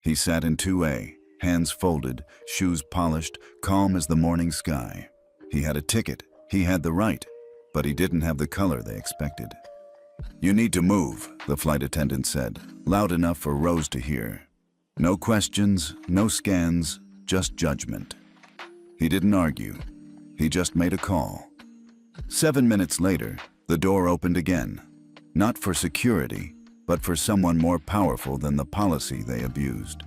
He sat in 2A, hands folded, shoes polished, calm as the morning sky. He had a ticket, he had the right, but he didn't have the color they expected. "You need to move," the flight attendant said, loud enough for Rose to hear. No questions, no scans, just judgment. He didn't argue. He just made a call. 7 minutes later, the door opened again. Not for security, but for someone more powerful than the policy they abused.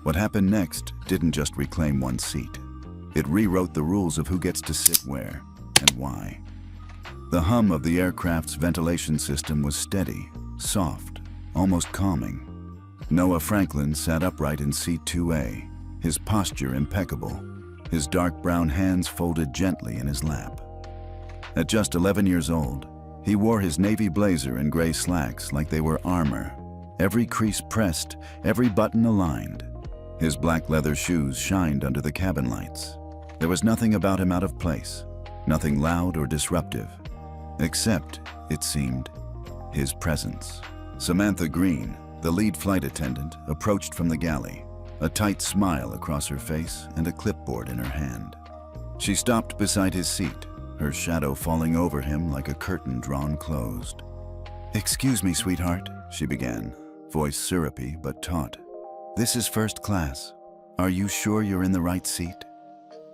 What happened next didn't just reclaim one seat. It rewrote the rules of who gets to sit where and why. The hum of the aircraft's ventilation system was steady, soft, almost calming. Noah Franklin sat upright in seat 2A, his posture impeccable, his dark brown hands folded gently in his lap. At just 11 years old, he wore his navy blazer and gray slacks like they were armor, every crease pressed, every button aligned. His black leather shoes shined under the cabin lights. There was nothing about him out of place, nothing loud or disruptive, except, it seemed, his presence. Samantha Green, the lead flight attendant, approached from the galley, a tight smile across her face and a clipboard in her hand. She stopped beside his seat, her shadow falling over him like a curtain drawn closed. "Excuse me, sweetheart," she began, voice syrupy but taut. "This is first class. Are you sure you're in the right seat?"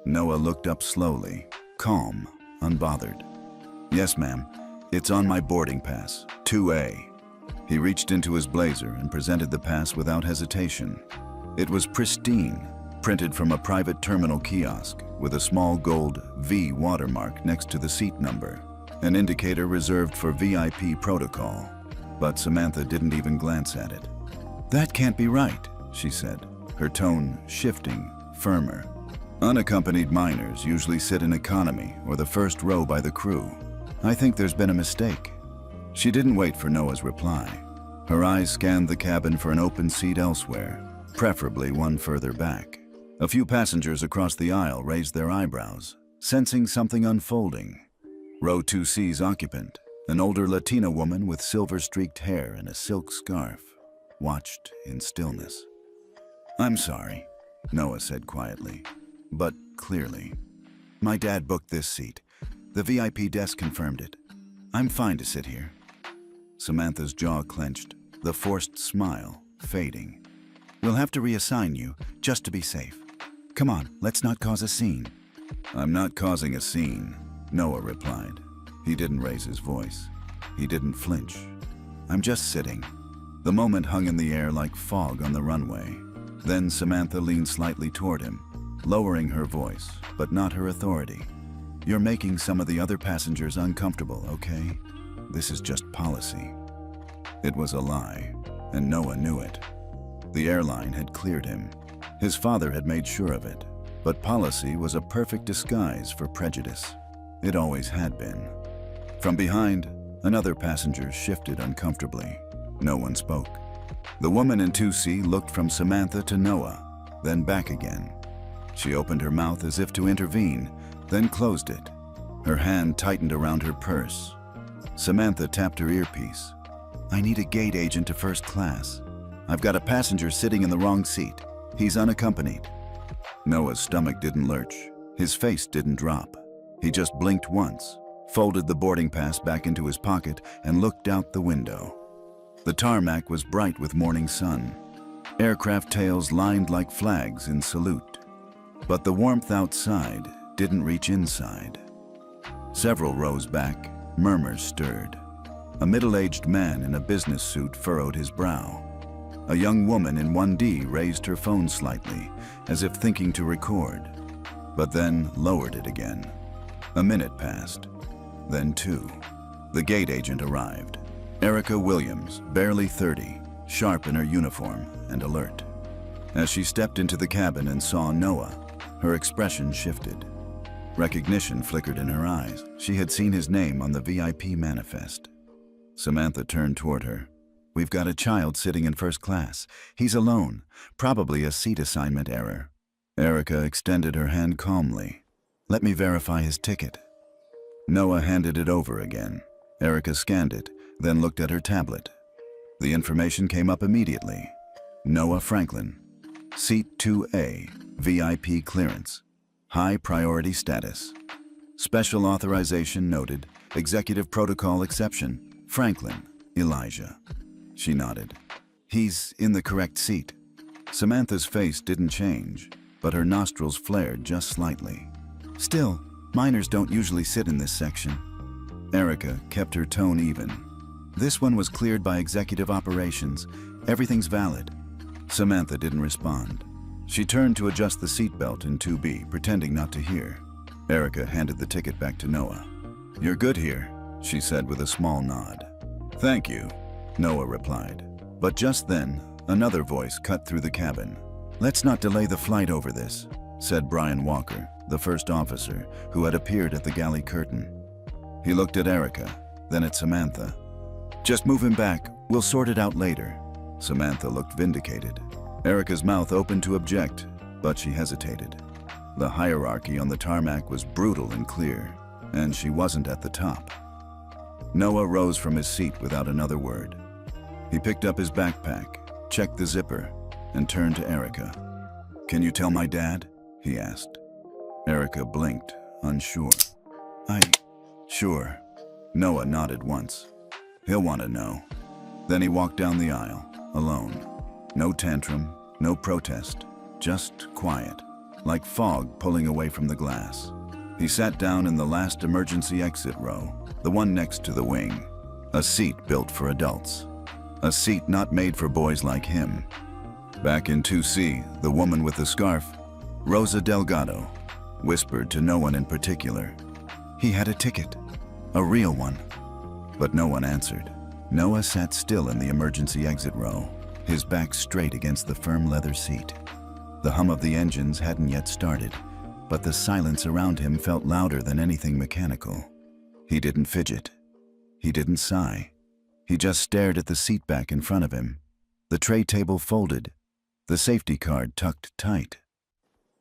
Noah looked up slowly, calm, unbothered. "Yes, ma'am. It's on my boarding pass, 2A. He reached into his blazer and presented the pass without hesitation. It was pristine, printed from a private terminal kiosk with a small gold V watermark next to the seat number, an indicator reserved for VIP protocol. But Samantha didn't even glance at it. "That can't be right," she said, her tone shifting, firmer. "Unaccompanied minors usually sit in economy or the first row by the crew. I think there's been a mistake." She didn't wait for Noah's reply. Her eyes scanned the cabin for an open seat elsewhere, preferably one further back. A few passengers across the aisle raised their eyebrows, sensing something unfolding. Row 2C's occupant, an older Latina woman with silver-streaked hair and a silk scarf, watched in stillness. "I'm sorry," Noah said quietly, but clearly. "My dad booked this seat. The VIP desk confirmed it. I'm fine to sit here." Samantha's jaw clenched, the forced smile fading. "We'll have to reassign you, just to be safe. Come on, let's not cause a scene." "I'm not causing a scene," Noah replied. He didn't raise his voice. He didn't flinch. "I'm just sitting." The moment hung in the air like fog on the runway. Then Samantha leaned slightly toward him, lowering her voice, but not her authority. "You're making some of the other passengers uncomfortable, okay? This is just policy." It was a lie, and Noah knew it. The airline had cleared him. His father had made sure of it. But policy was a perfect disguise for prejudice. It always had been. From behind, another passenger shifted uncomfortably. No one spoke. The woman in 2C looked from Samantha to Noah, then back again. She opened her mouth as if to intervene, then closed it. Her hand tightened around her purse. Samantha tapped her earpiece. "I need a gate agent to first class. I've got a passenger sitting in the wrong seat. He's unaccompanied." Noah's stomach didn't lurch. His face didn't drop. He just blinked once, folded the boarding pass back into his pocket, and looked out the window. The tarmac was bright with morning sun. Aircraft tails lined like flags in salute. But the warmth outside didn't reach inside. Several rows back, murmurs stirred. A middle-aged man in a business suit furrowed his brow. A young woman in 1D raised her phone slightly, as if thinking to record, but then lowered it again. A minute passed, then 2. The gate agent arrived. Erica Williams, barely 30, sharp in her uniform and alert. As she stepped into the cabin and saw Noah, her expression shifted. Recognition flickered in her eyes. She had seen his name on the VIP manifest. Samantha turned toward her. "We've got a child sitting in first class. He's alone, probably a seat assignment error." Erica extended her hand calmly. "Let me verify his ticket." Noah handed it over again. Erica scanned it, then looked at her tablet. The information came up immediately. Noah Franklin, Seat 2A, VIP clearance. High priority status. Special authorization noted. Executive protocol exception. Franklin, Elijah. She nodded. He's in the correct seat. Samantha's face didn't change, but her nostrils flared just slightly. Still, minors don't usually sit in this section. Erica kept her tone even. This one was cleared by executive operations. Everything's valid. Samantha didn't respond. She turned to adjust the seatbelt in 2B, pretending not to hear. Erica handed the ticket back to Noah. "You're good here," she said with a small nod. "Thank you," Noah replied. But just then, another voice cut through the cabin. "Let's not delay the flight over this," said Brian Walker, the first officer, who had appeared at the galley curtain. He looked at Erica, then at Samantha. "Just move him back. We'll sort it out later." Samantha looked vindicated. Erica's mouth opened to object, but she hesitated. The hierarchy on the tarmac was brutal and clear, and she wasn't at the top. Noah rose from his seat without another word. He picked up his backpack, checked the zipper, and turned to Erica. "Can you tell my dad?" he asked. Erica blinked, unsure. Sure." Noah nodded once. "He'll want to know." Then he walked down the aisle, alone. No tantrum, no protest, just quiet, like fog pulling away from the glass. He sat down in the last emergency exit row, the one next to the wing, a seat built for adults, a seat not made for boys like him. Back in 2C, the woman with the scarf, Rosa Delgado, whispered to no one in particular. He had a ticket, a real one. But no one answered. Noah sat still in the emergency exit row, his back straight against the firm leather seat. The hum of the engines hadn't yet started, but the silence around him felt louder than anything mechanical. He didn't fidget. He didn't sigh. He just stared at the seat back in front of him, the tray table folded, the safety card tucked tight.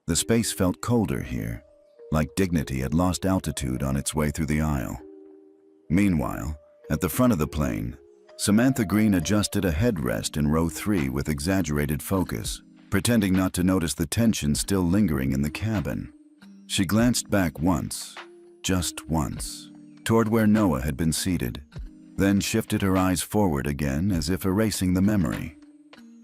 The space felt colder here, like dignity had lost altitude on its way through the aisle. Meanwhile, at the front of the plane, Samantha Green adjusted a headrest in row 3 with exaggerated focus, pretending not to notice the tension still lingering in the cabin. She glanced back once, just once, toward where Noah had been seated, then shifted her eyes forward again as if erasing the memory.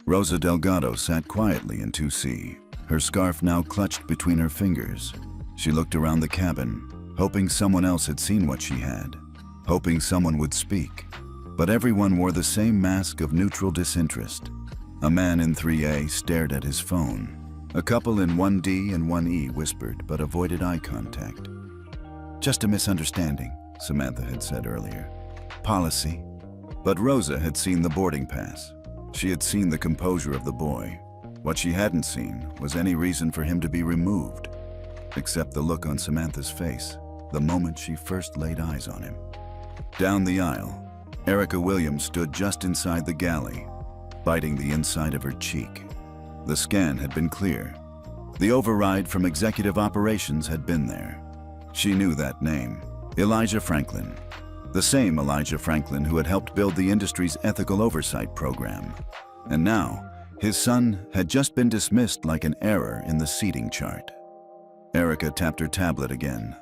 Rosa Delgado sat quietly in 2C, her scarf now clutched between her fingers. She looked around the cabin, hoping someone else had seen what she had, hoping someone would speak. But everyone wore the same mask of neutral disinterest. A man in 3A stared at his phone. A couple in 1D and 1E whispered but avoided eye contact. "Just a misunderstanding," Samantha had said earlier. "Policy." But Rosa had seen the boarding pass. She had seen the composure of the boy. What she hadn't seen was any reason for him to be removed, except the look on Samantha's face the moment she first laid eyes on him. Down the aisle, Erica Williams stood just inside the galley, biting the inside of her cheek. The scan had been clear. The override from executive operations had been there. She knew that name, Elijah Franklin. The same Elijah Franklin who had helped build the industry's ethical oversight program. And now, his son had just been dismissed like an error in the seating chart. Erica tapped her tablet again.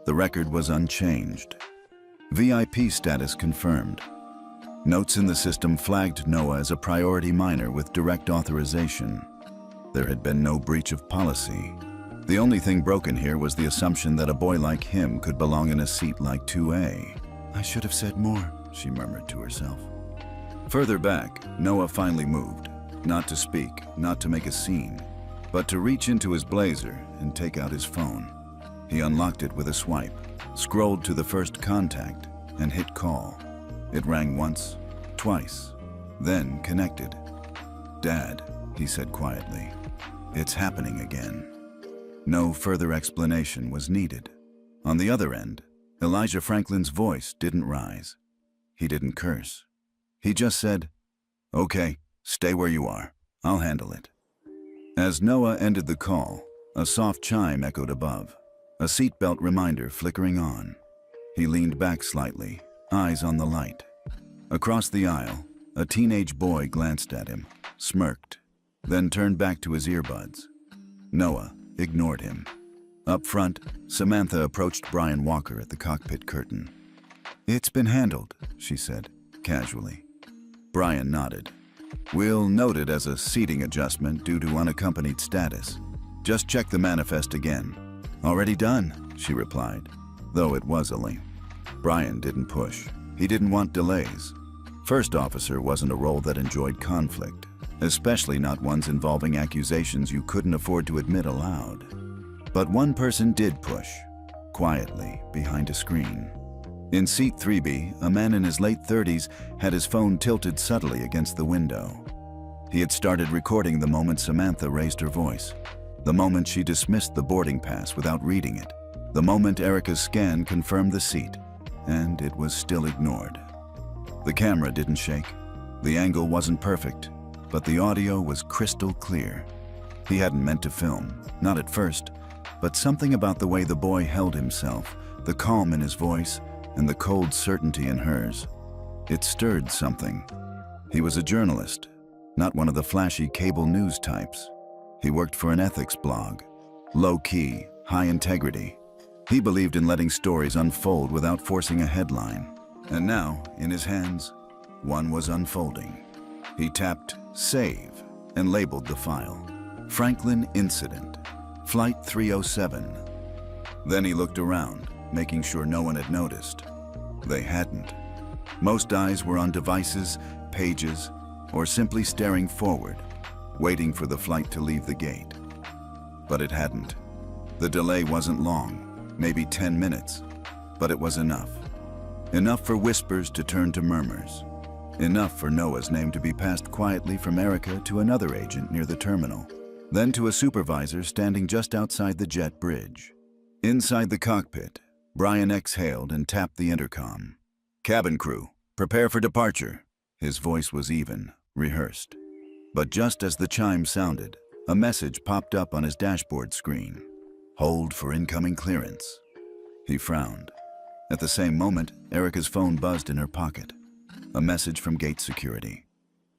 The record was unchanged. VIP status confirmed. Notes in the system flagged Noah as a priority minor with direct authorization. There had been no breach of policy. The only thing broken here was the assumption that a boy like him could belong in a seat like 2A. "I should have said more," she murmured to herself. Further back, Noah finally moved, not to speak, not to make a scene, but to reach into his blazer and take out his phone. He unlocked it with a swipe, scrolled to the first contact, and hit call. It rang once, twice, then connected. "Dad," he said quietly, "it's happening again." No further explanation was needed. On the other end, Elijah Franklin's voice didn't rise. He didn't curse. He just said, "Okay, stay where you are. I'll handle it." As Noah ended the call, a soft chime echoed above, a seatbelt reminder flickering on. He leaned back slightly, eyes on the light. Across the aisle, a teenage boy glanced at him, smirked. then turned back to his earbuds. Noah ignored him. Up front, Samantha approached Brian Walker at the cockpit curtain. "It's been handled," she said, casually. Brian nodded. "We'll note it as a seating adjustment due to unaccompanied status. Just check the manifest again." "Already done," she replied, though it was a link. Brian didn't push. He didn't want delays. First officer wasn't a role that enjoyed conflict, especially not ones involving accusations you couldn't afford to admit aloud. But one person did push, quietly, behind a screen. In seat 3B, a man in his late 30s had his phone tilted subtly against the window. He had started recording the moment Samantha raised her voice, the moment she dismissed the boarding pass without reading it, the moment Erica's scan confirmed the seat, and it was still ignored. The camera didn't shake. The angle wasn't perfect, but the audio was crystal clear. He hadn't meant to film, not at first, but something about the way the boy held himself, the calm in his voice, and the cold certainty in hers. It stirred something. He was a journalist, not one of the flashy cable news types. He worked for an ethics blog. Low-key, high integrity. He believed in letting stories unfold without forcing a headline. And now, in his hands, one was unfolding. He tapped Save and labeled the file. Franklin Incident, Flight 307. Then he looked around, making sure no one had noticed. They hadn't. Most eyes were on devices, pages, or simply staring forward, waiting for the flight to leave the gate. But it hadn't. The delay wasn't long, maybe 10 minutes, but it was enough. Enough for whispers to turn to murmurs. Enough for Noah's name to be passed quietly from Erica to another agent near the terminal, then to a supervisor standing just outside the jet bridge. Inside the cockpit, Brian exhaled and tapped the intercom. "Cabin crew, prepare for departure." His voice was even, rehearsed. But just as the chime sounded, a message popped up on his dashboard screen. "Hold for incoming clearance." He frowned. At the same moment, Erica's phone buzzed in her pocket. A message from gate security.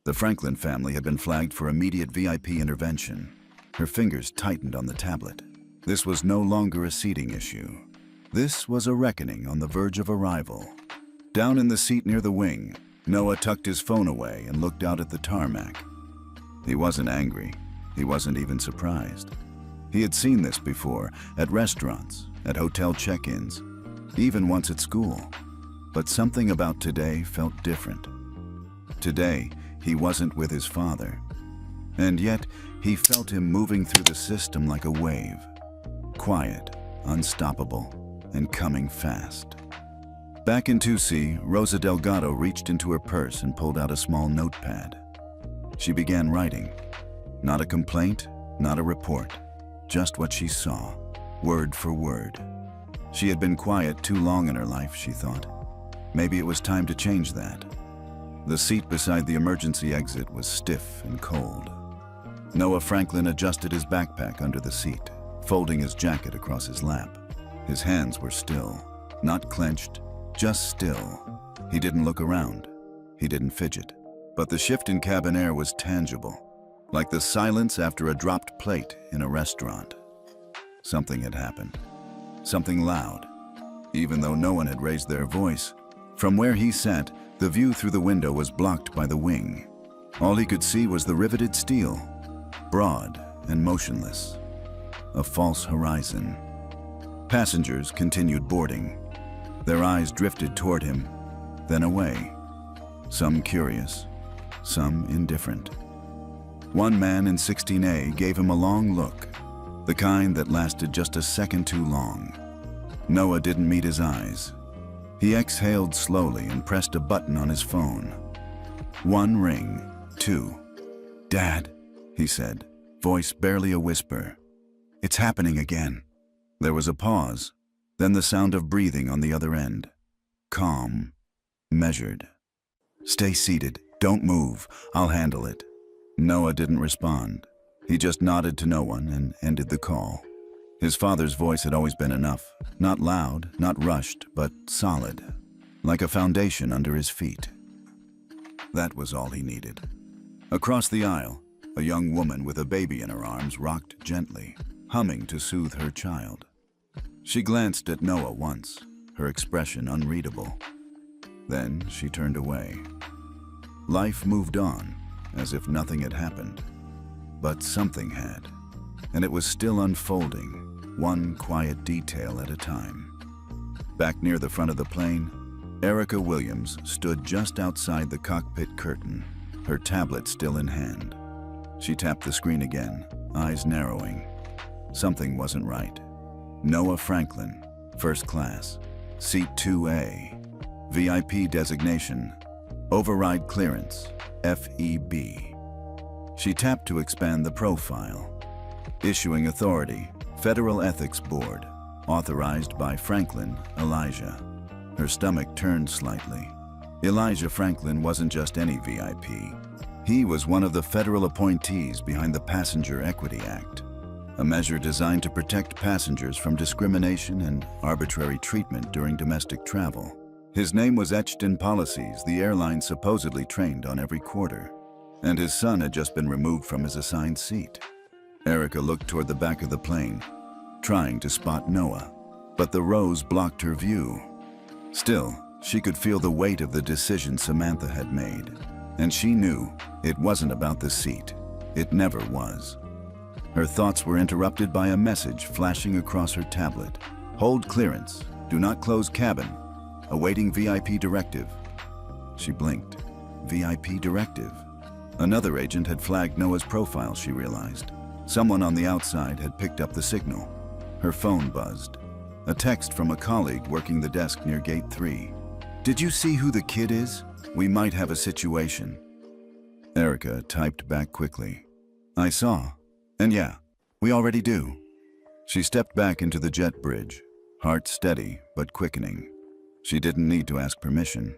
The Franklin family had been flagged for immediate VIP intervention. Her fingers tightened on the tablet. This was no longer a seating issue. This was a reckoning on the verge of arrival. Down in the seat near the wing, Noah tucked his phone away and looked out at the tarmac. He wasn't angry. He wasn't even surprised. He had seen this before, at restaurants, at hotel check-ins, even once at school. But something about today felt different. Today, he wasn't with his father. And yet, he felt him moving through the system like a wave. Quiet, unstoppable, and coming fast. Back in 2C, Rosa Delgado reached into her purse and pulled out a small notepad. She began writing. Not a complaint, not a report. Just what she saw, word for word. She had been quiet too long in her life, she thought. Maybe it was time to change that. The seat beside the emergency exit was stiff and cold. Noah Franklin adjusted his backpack under the seat, folding his jacket across his lap. His hands were still, not clenched, just still. He didn't look around. He didn't fidget. But the shift in cabin air was tangible, like the silence after a dropped plate in a restaurant. Something had happened. Something loud. Even though no one had raised their voice, from where he sat, the view through the window was blocked by the wing. All he could see was the riveted steel, broad and motionless. A false horizon. Passengers continued boarding. Their eyes drifted toward him, then away. Some curious, some indifferent. One man in 16A gave him a long look, the kind that lasted just a second too long. Noah didn't meet his eyes. He exhaled slowly and pressed a button on his phone. One ring, two. "Dad," he said, voice barely a whisper. "It's happening again." There was a pause, then the sound of breathing on the other end. Calm, measured. "Stay seated, don't move, I'll handle it." Noah didn't respond. He just nodded to no one and ended the call. His father's voice had always been enough. Not loud, not rushed, but solid. Like a foundation under his feet. That was all he needed. Across the aisle, A young woman with a baby in her arms rocked gently, humming to soothe her child. She glanced at Noah once, her expression unreadable. Then she turned away. Life moved on, as if nothing had happened. But something had, and it was still unfolding, one quiet detail at a time. Back near the front of the plane, Erica Williams stood just outside the cockpit curtain, her tablet still in hand. She tapped the screen again, eyes narrowing. Something wasn't right. Noah Franklin, first class, seat 2A, VIP designation, override clearance, FEB. She tapped to expand the profile. Issuing authority, Federal Ethics Board, authorized by Franklin, Elijah. Her stomach turned slightly. Elijah Franklin wasn't just any VIP. He was one of the federal appointees behind the Passenger Equity Act, a measure designed to protect passengers from discrimination and arbitrary treatment during domestic travel. His name was etched in policies the airline supposedly trained on every quarter, and his son had just been removed from his assigned seat. Erica looked toward the back of the plane, trying to spot Noah, but the rows blocked her view. Still, she could feel the weight of the decision Samantha had made, and she knew it wasn't about the seat. It never was. Her thoughts were interrupted by a message flashing across her tablet. Hold clearance. Do not close cabin. Awaiting VIP directive. She blinked. VIP directive. Another agent had flagged Noah's profile, she realized. Someone on the outside had picked up the signal. Her phone buzzed. A text from a colleague working the desk near Gate 3. Did you see who the kid is? We might have a situation. Erica typed back quickly. I saw. And yeah, we already do. She stepped back into the jet bridge, heart steady but quickening. She didn't need to ask permission.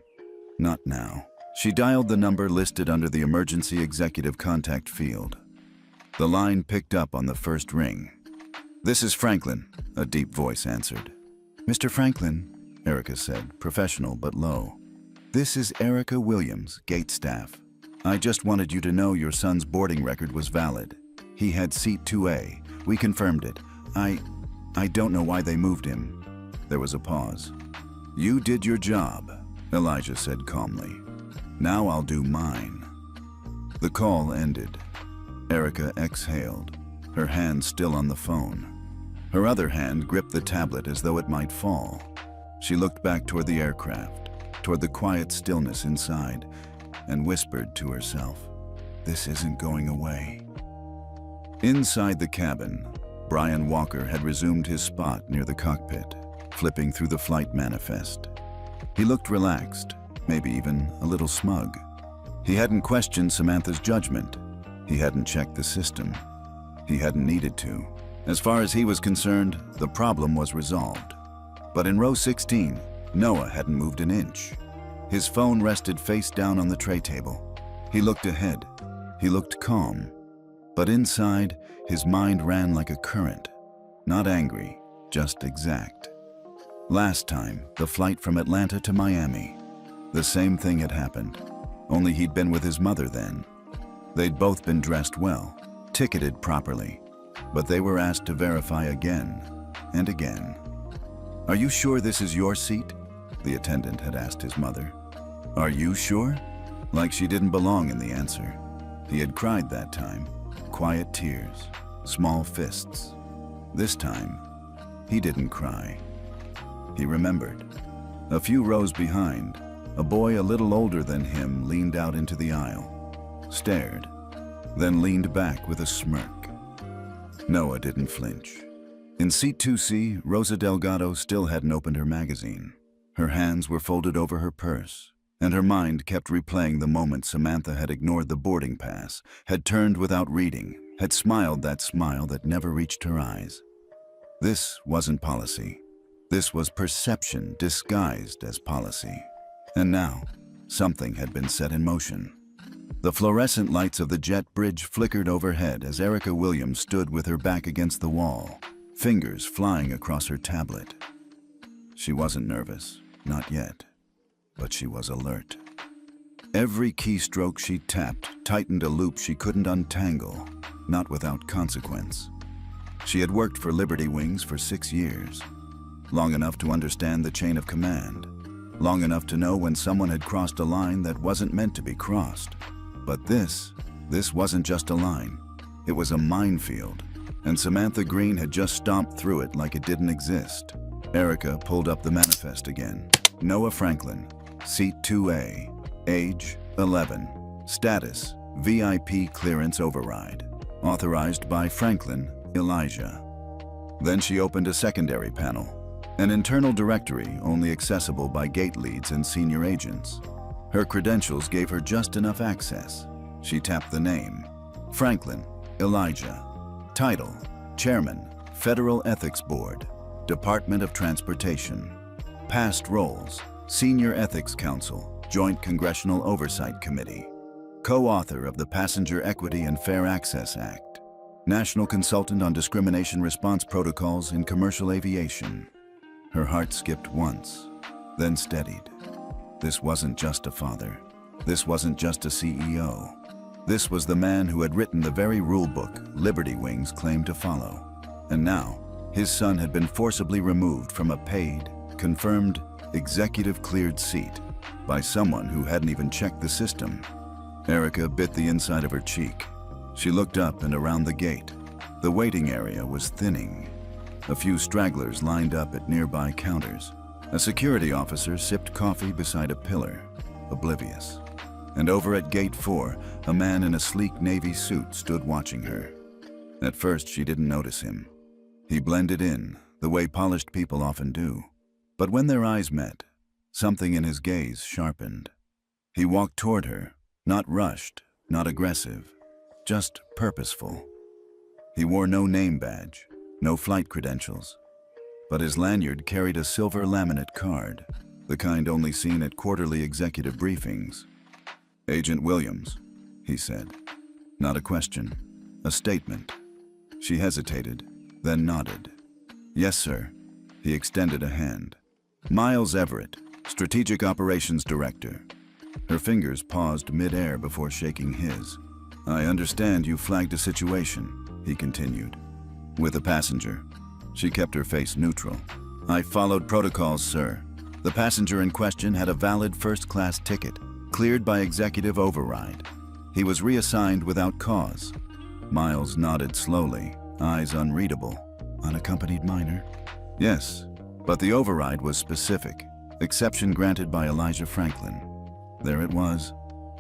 Not now. She dialed the number listed under the emergency executive contact field. The line picked up on the first ring. This is Franklin, a deep voice answered. Mr. Franklin, Erica said, professional but low. This is Erica Williams, gate staff. I just wanted you to know your son's boarding record was valid. He had seat 2A. We confirmed it. I don't know why they moved him. There was a pause. You did your job, Elijah said calmly. Now I'll do mine. The call ended. Erica exhaled, her hand still on the phone. Her other hand gripped the tablet as though it might fall. She looked back toward the aircraft, toward the quiet stillness inside, and whispered to herself, this isn't going away. Inside the cabin, Brian Walker had resumed his spot near the cockpit, flipping through the flight manifest. He looked relaxed, maybe even a little smug. He hadn't questioned Samantha's judgment. He hadn't checked the system. He hadn't needed to. As far as he was concerned, the problem was resolved. But in row 16, Noah hadn't moved an inch. His phone rested face down on the tray table. He looked ahead. He looked calm. But inside, his mind ran like a current. Not angry, just exact. Last time, the flight from Atlanta to Miami. The same thing had happened, only he'd been with his mother then. They'd both been dressed well, ticketed properly, but they were asked to verify again and again. Are you sure this is your seat? The attendant had asked his mother. Are you sure? Like she didn't belong in the answer. He had cried that time, quiet tears, small fists. This time, he didn't cry. He remembered. A few rows behind, a boy a little older than him leaned out into the aisle, stared, then leaned back with a smirk. Noah didn't flinch. In seat 2C, Rosa Delgado still hadn't opened her magazine. Her hands were folded over her purse, and her mind kept replaying the moment Samantha had ignored the boarding pass, had turned without reading, had smiled that smile that never reached her eyes. This wasn't policy. This was perception disguised as policy. And now, something had been set in motion. The fluorescent lights of the jet bridge flickered overhead as Erica Williams stood with her back against the wall, fingers flying across her tablet. She wasn't nervous, not yet, but she was alert. Every keystroke she tapped tightened a loop she couldn't untangle, not without consequence. She had worked for Liberty Wings for 6 years, long enough to understand the chain of command, long enough to know when someone had crossed a line that wasn't meant to be crossed. But this wasn't just a line. It was a minefield, and Samantha Green had just stomped through it like it didn't exist. Erica pulled up the manifest again. Noah Franklin, Seat 2A, age 11, status VIP clearance override, authorized by Franklin, Elijah. Then she opened a secondary panel, an internal directory only accessible by gate leads and senior agents. Her credentials gave her just enough access. She tapped the name, Franklin, Elijah. Title, Chairman, Federal Ethics Board, Department of Transportation. Past roles, Senior Ethics Counsel, Joint Congressional Oversight Committee. Co-author of the Passenger Equity and Fair Access Act. National Consultant on Discrimination Response Protocols in Commercial Aviation. Her heart skipped once, then steadied. This wasn't just a father. This wasn't just a CEO. This was the man who had written the very rule book Liberty Wings claimed to follow. And now, his son had been forcibly removed from a paid, confirmed, executive-cleared seat by someone who hadn't even checked the system. Erica bit the inside of her cheek. She looked up and around the gate. The waiting area was thinning. A few stragglers lined up at nearby counters. A security officer sipped coffee beside a pillar, oblivious. And over at Gate 4, a man in a sleek navy suit stood watching her. At first, she didn't notice him. He blended in, the way polished people often do. But when their eyes met, something in his gaze sharpened. He walked toward her, not rushed, not aggressive, just purposeful. He wore no name badge, no flight credentials, but his lanyard carried a silver laminate card, the kind only seen at quarterly executive briefings. "Agent Williams," he said. Not a question, a statement. She hesitated, then nodded. "Yes, sir." He extended a hand. "Miles Everett, Strategic Operations Director." Her fingers paused mid-air before shaking his. "I understand you flagged a situation," he continued. "With a passenger." She kept her face neutral. "I followed protocols, sir. The passenger in question had a valid first-class ticket, cleared by executive override. He was reassigned without cause." Miles nodded slowly, eyes unreadable. "Unaccompanied minor?" "Yes, but the override was specific. Exception granted by Elijah Franklin." There it was.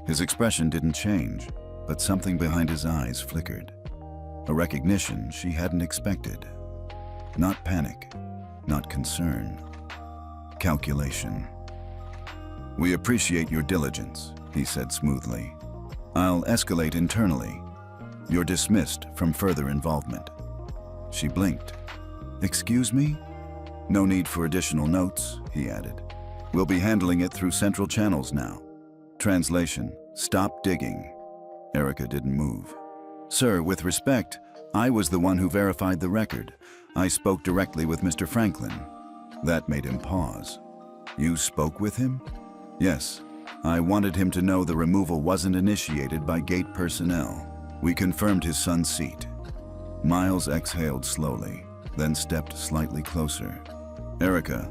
His expression didn't change, but something behind his eyes flickered. A recognition she hadn't expected. Not panic, not concern. Calculation. "We appreciate your diligence," he said smoothly. "I'll escalate internally. You're dismissed from further involvement." She blinked. "Excuse me?" "No need for additional notes," he added. "We'll be handling it through central channels now." Translation: "Stop digging." Erica didn't move. "Sir, with respect, I was the one who verified the record. I spoke directly with Mr. Franklin." That made him pause. "You spoke with him?" "Yes. I wanted him to know the removal wasn't initiated by gate personnel. We confirmed his son's seat." Miles exhaled slowly, then stepped slightly closer. "Erica,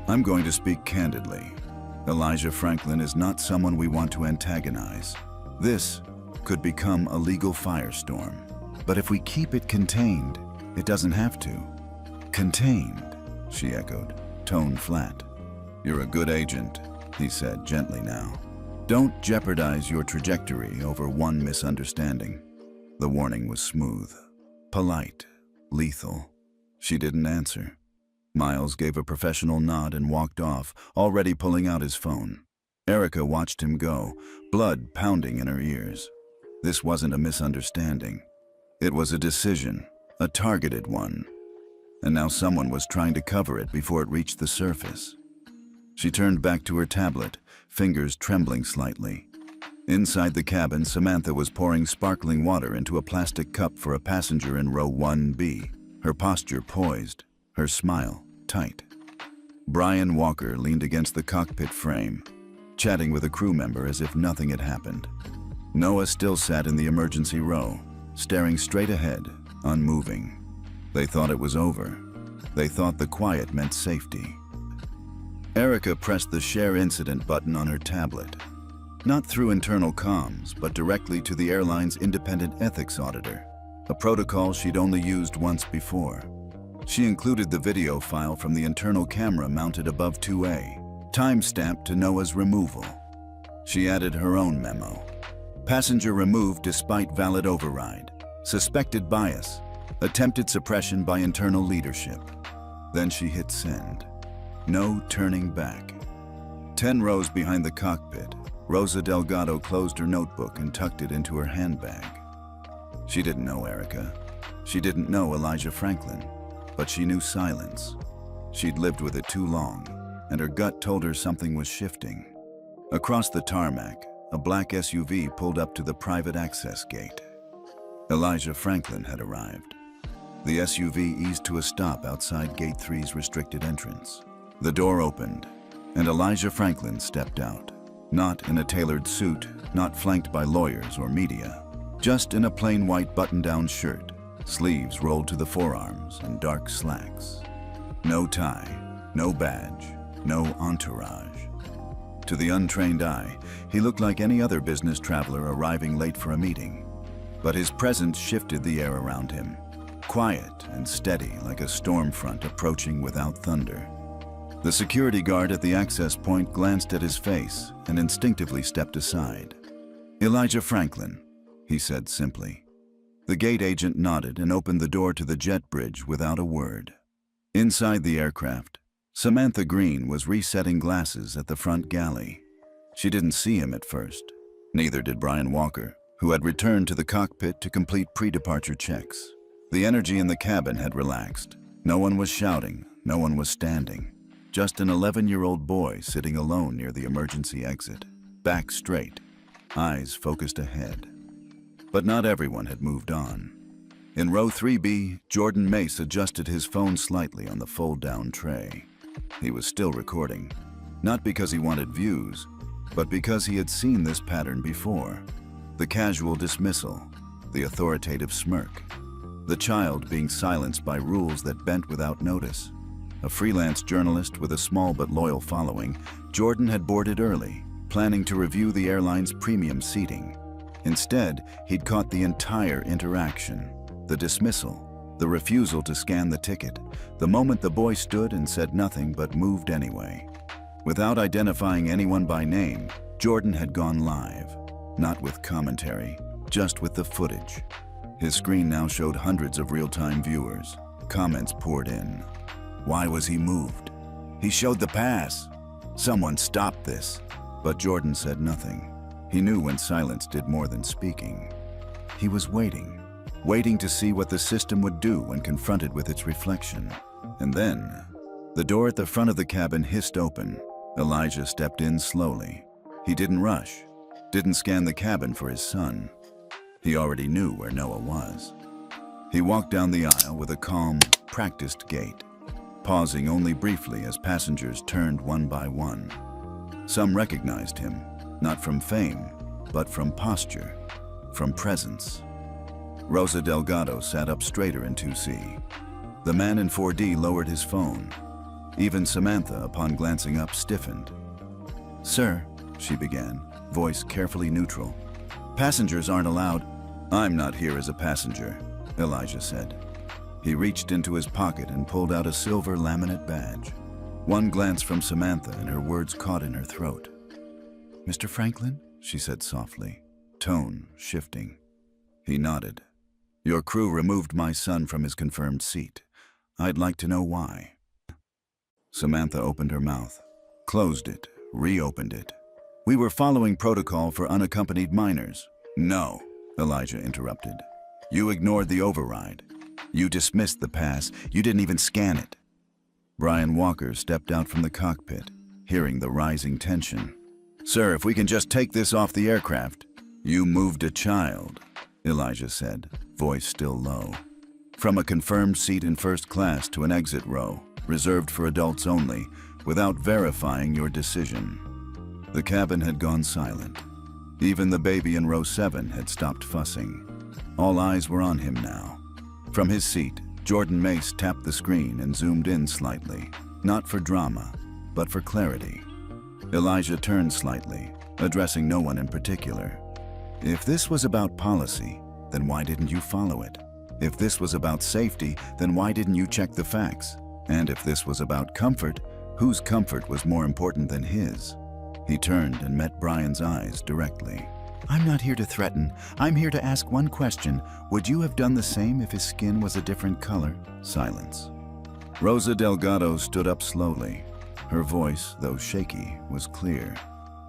I'm going to speak candidly. Elijah Franklin is not someone we want to antagonize. This could become a legal firestorm. But if we keep it contained, it doesn't have to." "Contained," she echoed, tone flat. "You're a good agent," he said gently now. "Don't jeopardize your trajectory over one misunderstanding." The warning was smooth, polite, lethal. She didn't answer. Miles gave a professional nod and walked off, already pulling out his phone. Erica watched him go, blood pounding in her ears. This wasn't a misunderstanding. It was a decision, a targeted one. And now someone was trying to cover it before it reached the surface. She turned back to her tablet, fingers trembling slightly. Inside the cabin, Samantha was pouring sparkling water into a plastic cup for a passenger in row 1B, her posture poised, her smile tight. Brian Walker leaned against the cockpit frame. chatting with a crew member as if nothing had happened. Noah still sat in the emergency row, staring straight ahead, unmoving. They thought it was over. They thought the quiet meant safety. Erica pressed the share incident button on her tablet. Not through internal comms, but directly to the airline's independent ethics auditor, a protocol she'd only used once before. She included the video file from the internal camera mounted above 2A, time-stamped to Noah's removal. She added her own memo. Passenger removed despite valid override. Suspected bias. Attempted suppression by internal leadership. Then she hit send. No turning back. 10 rows behind the cockpit, Rosa Delgado closed her notebook and tucked it into her handbag. She didn't know Erica. She didn't know Elijah Franklin. But she knew silence. She'd lived with it too long, and her gut told her something was shifting. Across the tarmac, a black SUV pulled up to the private access gate. Elijah Franklin had arrived. The SUV eased to a stop outside Gate 3's restricted entrance. The door opened, and Elijah Franklin stepped out. Not in a tailored suit, not flanked by lawyers or media. Just in a plain white button-down shirt, sleeves rolled to the forearms and dark slacks. No tie, no badge, no entourage. To the untrained eye, he looked like any other business traveler arriving late for a meeting. But his presence shifted the air around him, quiet and steady like a storm front approaching without thunder. The security guard at the access point glanced at his face and instinctively stepped aside. "Elijah Franklin," he said simply. The gate agent nodded and opened the door to the jet bridge without a word. Inside the aircraft, Samantha Green was resetting glasses at the front galley. She didn't see him at first. Neither did Brian Walker, who had returned to the cockpit to complete pre-departure checks. The energy in the cabin had relaxed. No one was shouting, no one was standing. Just an 11-year-old boy sitting alone near the emergency exit, back straight, eyes focused ahead. But not everyone had moved on. In row 3B, Jordan Mace adjusted his phone slightly on the fold-down tray. He was still recording, not because he wanted views, but because he had seen this pattern before. The casual dismissal, the authoritative smirk, the child being silenced by rules that bent without notice. A freelance journalist with a small but loyal following, Jordan had boarded early, planning to review the airline's premium seating. Instead, he'd caught the entire interaction, the dismissal, the refusal to scan the ticket, the moment the boy stood and said nothing but moved anyway. Without identifying anyone by name, Jordan had gone live, not with commentary, just with the footage. His screen now showed hundreds of real-time viewers. Comments poured in. Why was he moved? He showed the pass. Someone stopped this. But Jordan said nothing. He knew when silence did more than speaking. He was waiting to see what the system would do when confronted with its reflection. And then, the door at the front of the cabin hissed open. Elijah stepped in slowly. He didn't rush, didn't scan the cabin for his son. He already knew where Noah was. He walked down the aisle with a calm, practiced gait, pausing only briefly as passengers turned one by one. Some recognized him, not from fame, but from posture, from presence. Rosa Delgado sat up straighter in 2C. The man in 4D lowered his phone. Even Samantha, upon glancing up, stiffened. "Sir," she began, voice carefully neutral. "Passengers aren't allowed." "I'm not here as a passenger," Elijah said. He reached into his pocket and pulled out a silver laminate badge. One glance from Samantha and her words caught in her throat. "Mr. Franklin?" she said softly, tone shifting. He nodded. "Your crew removed my son from his confirmed seat. I'd like to know why." Samantha opened her mouth, closed it, reopened it. "We were following protocol for unaccompanied minors." "No," Elijah interrupted. "You ignored the override. You dismissed the pass. You didn't even scan it." Brian Walker stepped out from the cockpit, hearing the rising tension. "Sir, if we can just take this off the aircraft." "You moved a child," Elijah said, voice still low. "From a confirmed seat in first class to an exit row, reserved for adults only, without verifying your decision." The cabin had gone silent. Even the baby in row 7 had stopped fussing. All eyes were on him now. From his seat, Jordan Mace tapped the screen and zoomed in slightly, not for drama, but for clarity. Elijah turned slightly, addressing no one in particular. If this was about policy, then why didn't you follow it? If this was about safety, then why didn't you check the facts? And if this was about comfort, whose comfort was more important than his? He turned and met Brian's eyes directly. I'm not here to threaten. I'm here to ask one question. Would you have done the same if his skin was a different color? Silence. Rosa Delgado stood up slowly. Her voice, though shaky, was clear.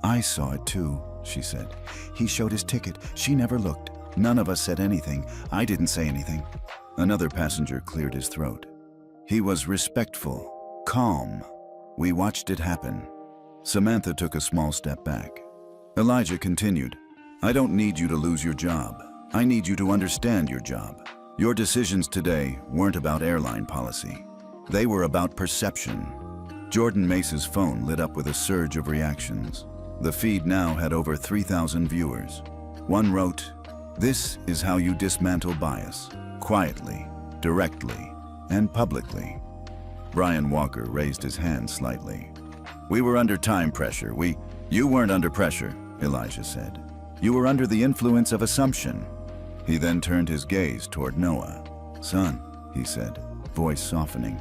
I saw it too, she said. He showed his ticket. She never looked. None of us said anything. I didn't say anything. Another passenger cleared his throat. He was respectful, calm. We watched it happen. Samantha took a small step back. Elijah continued, I don't need you to lose your job. I need you to understand your job. Your decisions today weren't about airline policy. They were about perception. Jordan Mace's phone lit up with a surge of reactions. The feed now had over 3,000 viewers. One wrote, This is how you dismantle bias, quietly, directly, and publicly. Brian Walker raised his hand slightly. We were under time pressure. You weren't under pressure, Elijah said. You were under the influence of assumption. He then turned his gaze toward Noah. Son, he said, voice softening,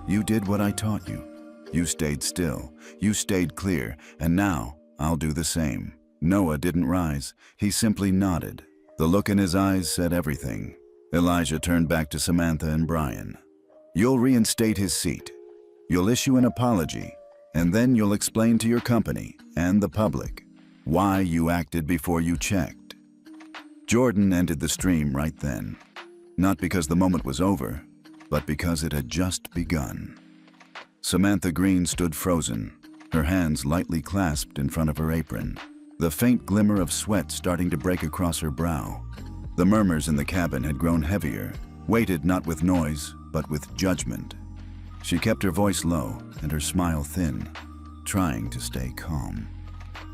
you did what I taught you. You stayed still, you stayed clear, and now I'll do the same. Noah didn't rise, he simply nodded. The look in his eyes said everything. Elijah turned back to Samantha and Brian. You'll reinstate his seat. You'll issue an apology, and then you'll explain to your company and the public why you acted before you checked. Jordan ended the stream right then, not because the moment was over, but because it had just begun. Samantha Green stood frozen, her hands lightly clasped in front of her apron, the faint glimmer of sweat starting to break across her brow. The murmurs in the cabin had grown heavier, weighted not with noise, but with judgment. She kept her voice low and her smile thin, trying to stay calm.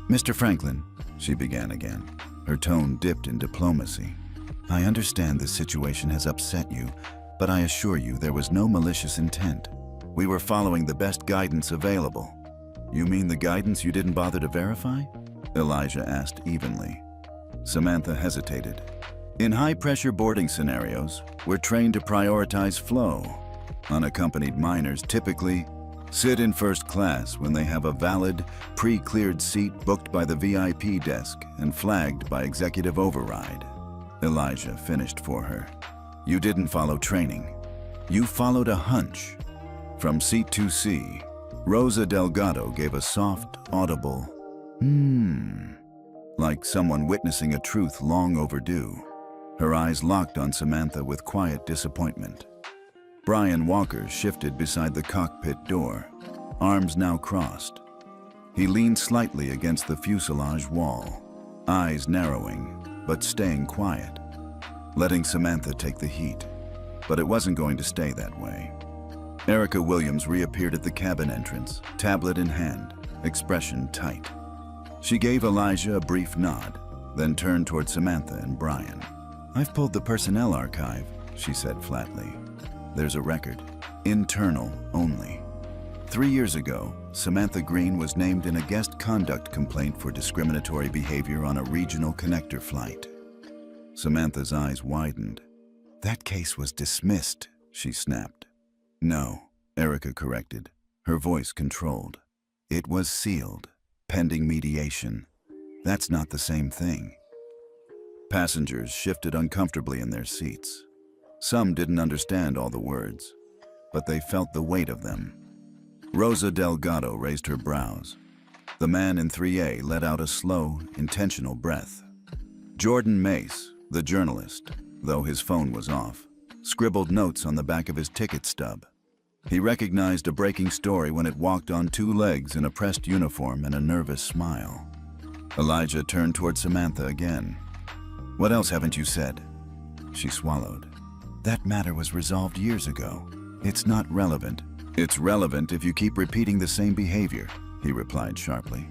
Mr. Franklin, she began again. Her tone dipped in diplomacy. I understand this situation has upset you, but I assure you there was no malicious intent. We were following the best guidance available. You mean the guidance you didn't bother to verify? Elijah asked evenly. Samantha hesitated. In high-pressure boarding scenarios, we're trained to prioritize flow. Unaccompanied minors typically sit in first class when they have a valid, pre-cleared seat booked by the VIP desk and flagged by executive override. Elijah finished for her. You didn't follow training. You followed a hunch. From seat 2C, Rosa Delgado gave a soft, audible, like someone witnessing a truth long overdue. Her eyes locked on Samantha with quiet disappointment. Brian Walker shifted beside the cockpit door, arms now crossed. He leaned slightly against the fuselage wall, eyes narrowing, but staying quiet, letting Samantha take the heat. But it wasn't going to stay that way. Erica Williams reappeared at the cabin entrance, tablet in hand, expression tight. She gave Elijah a brief nod, then turned toward Samantha and Brian. I've pulled the personnel archive, she said flatly. There's a record, internal only. 3 years ago, Samantha Green was named in a guest conduct complaint for discriminatory behavior on a regional connector flight. Samantha's eyes widened. That case was dismissed, she snapped. No, Erica corrected, her voice controlled. It was sealed, pending mediation. That's not the same thing. Passengers shifted uncomfortably in their seats. Some didn't understand all the words, but they felt the weight of them. Rosa Delgado raised her brows. The man in 3A let out a slow, intentional breath. Jordan Mace, the journalist, though his phone was off, scribbled notes on the back of his ticket stub. He recognized a breaking story when it walked on 2 legs in a pressed uniform and a nervous smile. Elijah turned toward Samantha again. What else haven't you said? She swallowed. That matter was resolved years ago. It's not relevant. It's relevant if you keep repeating the same behavior, he replied sharply.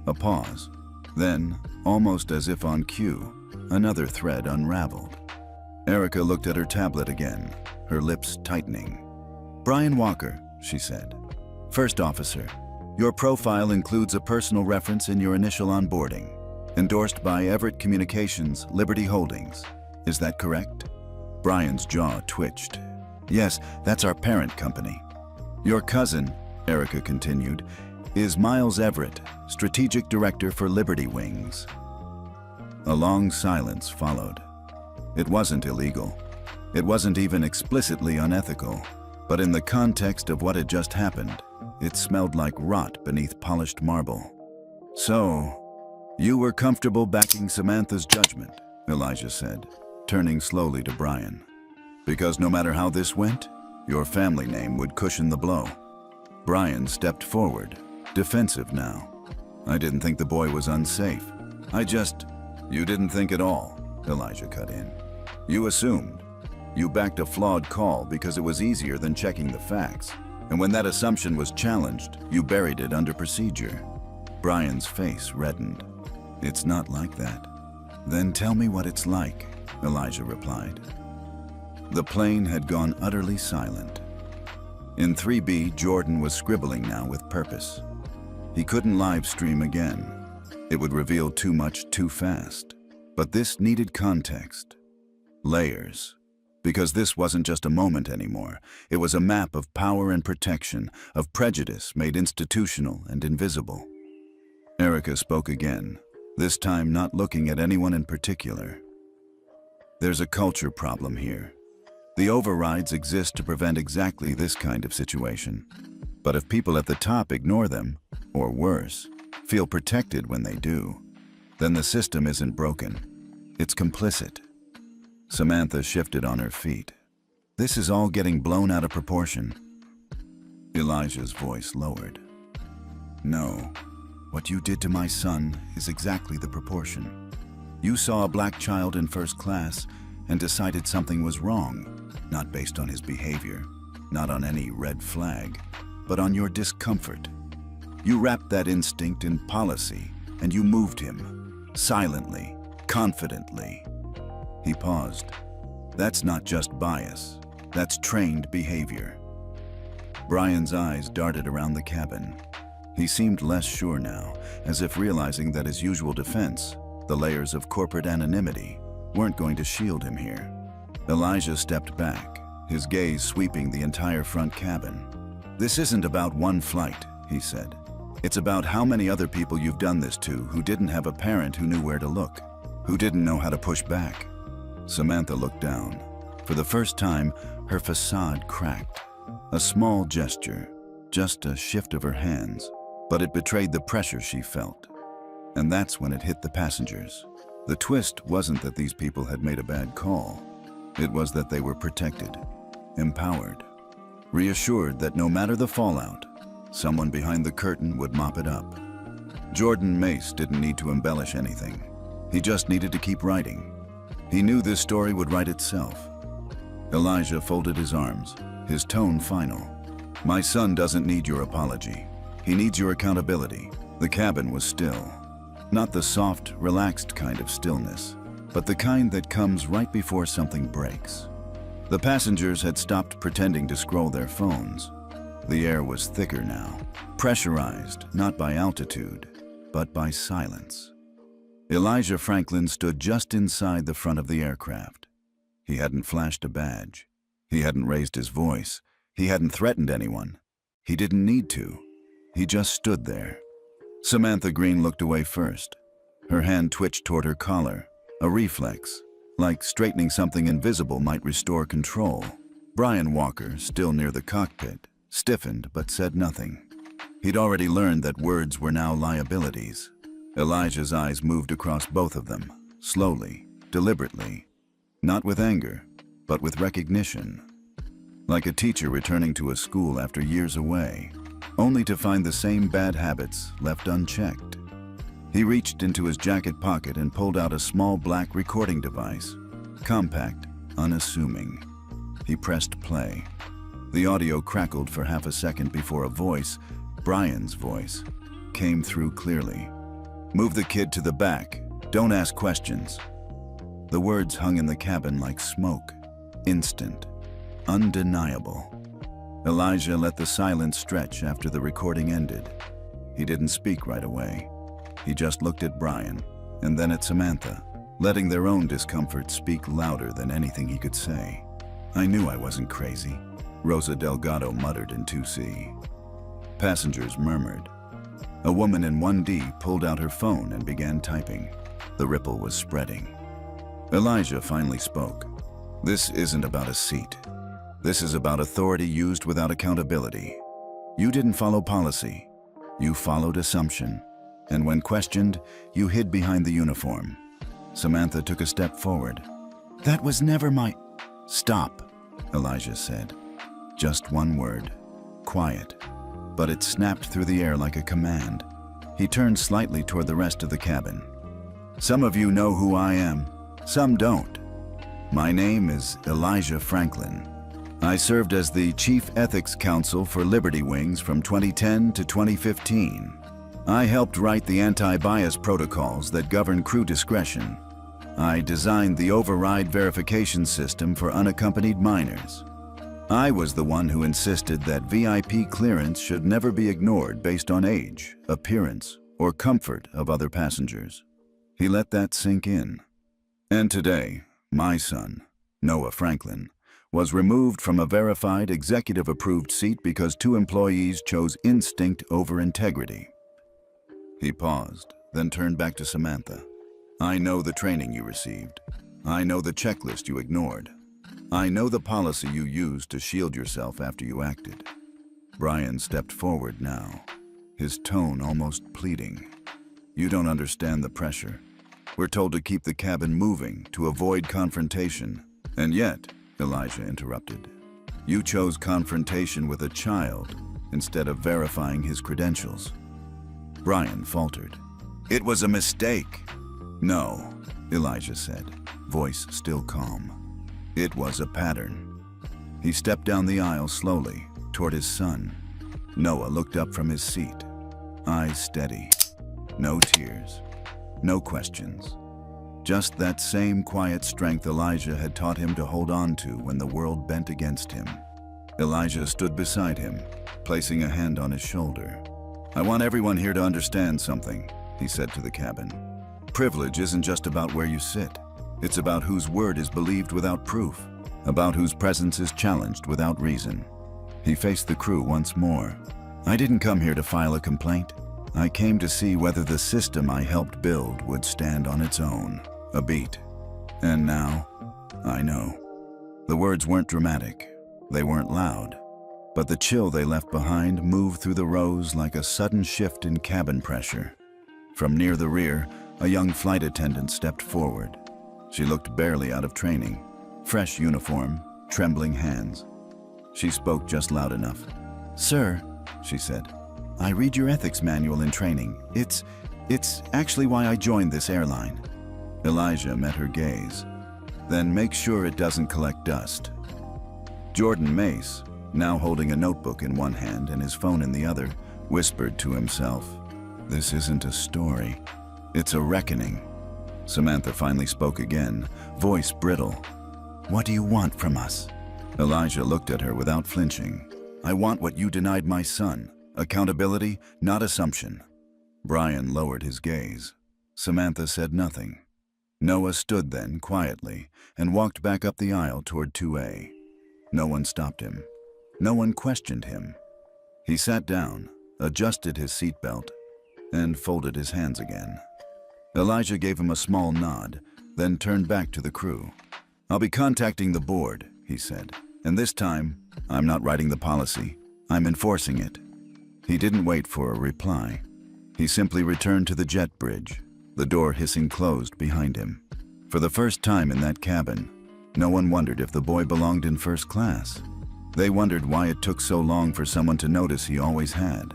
A pause. Then, almost as if on cue, another thread unraveled. Erica looked at her tablet again, her lips tightening. "Brian Walker," she said. "First officer. Your profile includes a personal reference in your initial onboarding, endorsed by Everett Communications, Liberty Holdings. Is that correct?" Brian's jaw twitched. "Yes, that's our parent company." "Your cousin," Erica continued, "is Miles Everett, Strategic Director for Liberty Wings." A long silence followed. It wasn't illegal. It wasn't even explicitly unethical. But in the context of what had just happened, it smelled like rot beneath polished marble. "So, you were comfortable backing Samantha's judgment," Elijah said, turning slowly to Brian. "Because no matter how this went, your family name would cushion the blow." Brian stepped forward, defensive now. "I didn't think the boy was unsafe. You didn't think at all," Elijah cut in. "You assumed. You backed a flawed call because it was easier than checking the facts. And when that assumption was challenged, you buried it under procedure." Brian's face reddened. "It's not like that." "Then tell me what it's like," Elijah replied. The plane had gone utterly silent. In 3B, Jordan was scribbling now with purpose. He couldn't live stream again. It would reveal too much too fast. But this needed context. Layers. Because this wasn't just a moment anymore. It was a map of power and protection, of prejudice made institutional and invisible. Erica spoke again, this time not looking at anyone in particular. "There's a culture problem here. The overrides exist to prevent exactly this kind of situation. But if people at the top ignore them, or worse, feel protected when they do, then the system isn't broken. It's complicit." Samantha shifted on her feet. "This is all getting blown out of proportion." Elijah's voice lowered. "No, what you did to my son is exactly the proportion. You saw a black child in first class and decided something was wrong, not based on his behavior, not on any red flag, but on your discomfort. You wrapped that instinct in policy, and you moved him, silently, confidently." He paused. "That's not just bias. That's trained behavior." Brian's eyes darted around the cabin. He seemed less sure now, as if realizing that his usual defense, the layers of corporate anonymity, weren't going to shield him here. Elijah stepped back, his gaze sweeping the entire front cabin. "This isn't about one flight," he said. "It's about how many other people you've done this to who didn't have a parent who knew where to look, who didn't know how to push back." Samantha looked down. For the first time, her facade cracked. A small gesture, just a shift of her hands, but it betrayed the pressure she felt. And that's when it hit the passengers. The twist wasn't that these people had made a bad call. It was that they were protected, empowered, reassured that no matter the fallout, someone behind the curtain would mop it up. Jordan Mace didn't need to embellish anything. He just needed to keep writing. He knew this story would write itself. Elijah folded his arms, his tone final. "My son doesn't need your apology. He needs your accountability." The cabin was still. Not the soft, relaxed kind of stillness, but the kind that comes right before something breaks. The passengers had stopped pretending to scroll their phones. The air was thicker now, pressurized not by altitude, but by silence. Elijah Franklin stood just inside the front of the aircraft. He hadn't flashed a badge. He hadn't raised his voice. He hadn't threatened anyone. He didn't need to. He just stood there. Samantha Green looked away first. Her hand twitched toward her collar, a reflex, like straightening something invisible might restore control. Brian Walker, still near the cockpit, stiffened but said nothing. He'd already learned that words were now liabilities. Elijah's eyes moved across both of them, slowly, deliberately. Not with anger, but with recognition. Like a teacher returning to a school after years away, only to find the same bad habits left unchecked. He reached into his jacket pocket and pulled out a small black recording device, compact, unassuming. He pressed play. The audio crackled for half a second before a voice, Brian's voice, came through clearly. Move the kid to the back. Don't ask questions. The words hung in the cabin like smoke. Instant. Undeniable. Elijah let the silence stretch after the recording ended. He didn't speak right away. He just looked at Brian, and then at Samantha, letting their own discomfort speak louder than anything he could say. I knew I wasn't crazy, Rosa Delgado muttered in 2C. Passengers murmured. A woman in 1D pulled out her phone and began typing. The ripple was spreading. Elijah finally spoke. This isn't about a seat. This is about authority used without accountability. You didn't follow policy. You followed assumption. And when questioned, you hid behind the uniform. Samantha took a step forward. That was never my... Stop, Elijah said. Just one word. Quiet. But it snapped through the air like a command. He turned slightly toward the rest of the cabin. Some of you know who I am. Some don't. My name is Elijah Franklin. I served as the Chief Ethics Counsel for Liberty Wings from 2010 to 2015. I helped write the anti-bias protocols that govern crew discretion. I designed the override verification system for unaccompanied minors. I was the one who insisted that VIP clearance should never be ignored based on age, appearance, or comfort of other passengers. He let that sink in. And today, my son, Noah Franklin, was removed from a verified executive-approved seat because 2 employees chose instinct over integrity. He paused, then turned back to Samantha. I know the training you received. I know the checklist you ignored. I know the policy you used to shield yourself after you acted. Brian stepped forward now, his tone almost pleading. You don't understand the pressure. We're told to keep the cabin moving, to avoid confrontation. And yet, Elijah interrupted, you chose confrontation with a child instead of verifying his credentials. Brian faltered. It was a mistake. No, Elijah said, voice still calm. It was a pattern. He stepped down the aisle slowly, toward his son. Noah looked up from his seat, eyes steady. No tears, no questions. Just that same quiet strength Elijah had taught him to hold on to when the world bent against him. Elijah stood beside him, placing a hand on his shoulder. I want everyone here to understand something, he said to the cabin. Privilege isn't just about where you sit. It's about whose word is believed without proof, about whose presence is challenged without reason. He faced the crew once more. I didn't come here to file a complaint. I came to see whether the system I helped build would stand on its own. A beat. And now, I know. The words weren't dramatic. They weren't loud. But the chill they left behind moved through the rows like a sudden shift in cabin pressure. From near the rear, a young flight attendant stepped forward. She looked barely out of training. Fresh uniform, trembling hands. She spoke just loud enough. Sir, she said, I read your ethics manual in training. It's actually why I joined this airline. Elijah met her gaze. Then make sure it doesn't collect dust. Jordan Mace, now holding a notebook in one hand and his phone in the other, whispered to himself, this isn't a story. It's a reckoning. Samantha finally spoke again, voice brittle. What do you want from us? Elijah looked at her without flinching. I want what you denied my son. Accountability, not assumption. Brian lowered his gaze. Samantha said nothing. Noah stood then, quietly, and walked back up the aisle toward 2A. No one stopped him. No one questioned him. He sat down, adjusted his seatbelt, and folded his hands again. Elijah gave him a small nod, then turned back to the crew. I'll be contacting the board, he said. And this time, I'm not writing the policy. I'm enforcing it. He didn't wait for a reply. He simply returned to the jet bridge, the door hissing closed behind him. For the first time in that cabin, no one wondered if the boy belonged in first class. They wondered why it took so long for someone to notice he always had.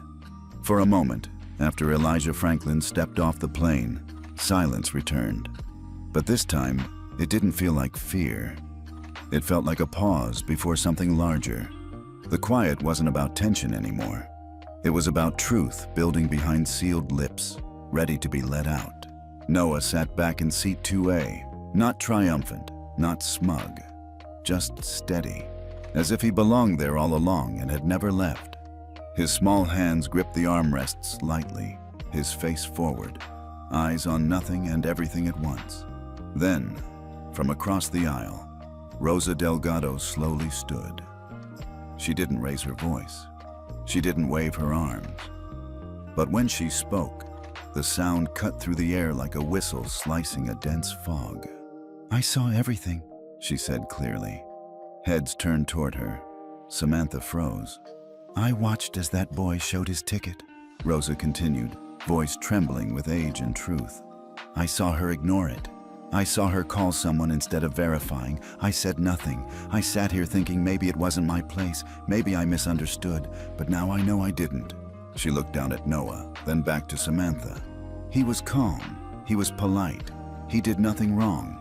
For a moment, after Elijah Franklin stepped off the plane, silence returned. But this time, it didn't feel like fear. It felt like a pause before something larger. The quiet wasn't about tension anymore. It was about truth building behind sealed lips, ready to be let out. Noah sat back in seat 2A, not triumphant, not smug, just steady, as if he belonged there all along and had never left. His small hands gripped the armrests lightly, his face forward, eyes on nothing and everything at once. Then, from across the aisle, Rosa Delgado slowly stood. She didn't raise her voice. She didn't wave her arms. But when she spoke, the sound cut through the air like a whistle slicing a dense fog. "I saw everything," she said clearly. Heads turned toward her. Samantha froze. "I watched as that boy showed his ticket," Rosa continued, voice trembling with age and truth. "I saw her ignore it. I saw her call someone instead of verifying. I said nothing. I sat here thinking maybe it wasn't my place, maybe I misunderstood, but now I know I didn't." She looked down at Noah, then back to Samantha. He was calm. He was polite. He did nothing wrong.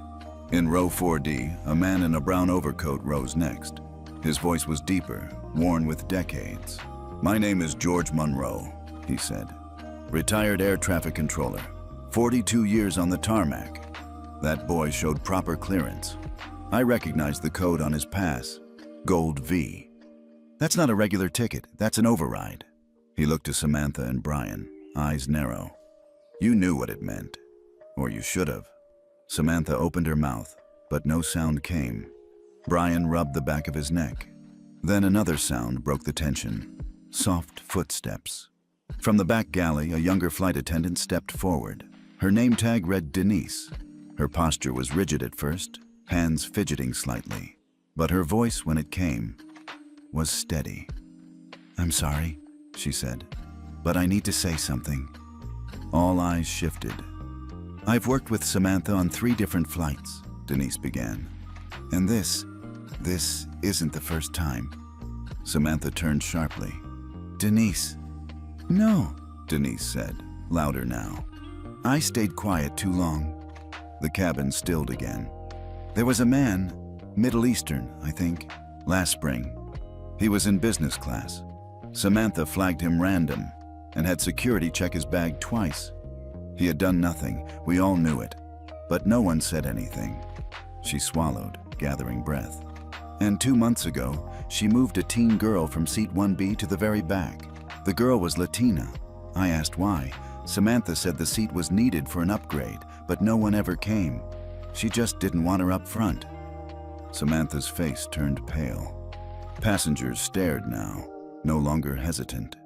In row 4D, a man in a brown overcoat rose next. His voice was deeper, worn with decades. "My name is George Monroe," he said. "Retired air traffic controller. 42 years on the tarmac." That boy showed proper clearance. I recognized the code on his pass. Gold V. "That's not a regular ticket, that's an override." He looked to Samantha and Brian, eyes narrow. "You knew what it meant. Or you should have." Samantha opened her mouth, but no sound came. Brian rubbed the back of his neck. Then another sound broke the tension. Soft footsteps. From the back galley, a younger flight attendant stepped forward. Her name tag read Denise. Her posture was rigid at first, hands fidgeting slightly. But her voice, when it came, was steady. "I'm sorry," she said, "but I need to say something." All eyes shifted. "I've worked with Samantha on 3 different flights," Denise began. "And this isn't the first time." Samantha turned sharply. "Denise." "No," Denise said, louder now. "I stayed quiet too long." The cabin stilled again. "There was a man, Middle Eastern, I think, last spring. He was in business class. Samantha flagged him random and had security check his bag twice. He had done nothing, we all knew it, but no one said anything." She swallowed, gathering breath. "And 2 months ago, she moved a teen girl from seat 1B to the very back. The girl was Latina. I asked why. Samantha said the seat was needed for an upgrade, but no one ever came. She just didn't want her up front." Samantha's face turned pale. Passengers stared now, no longer hesitant.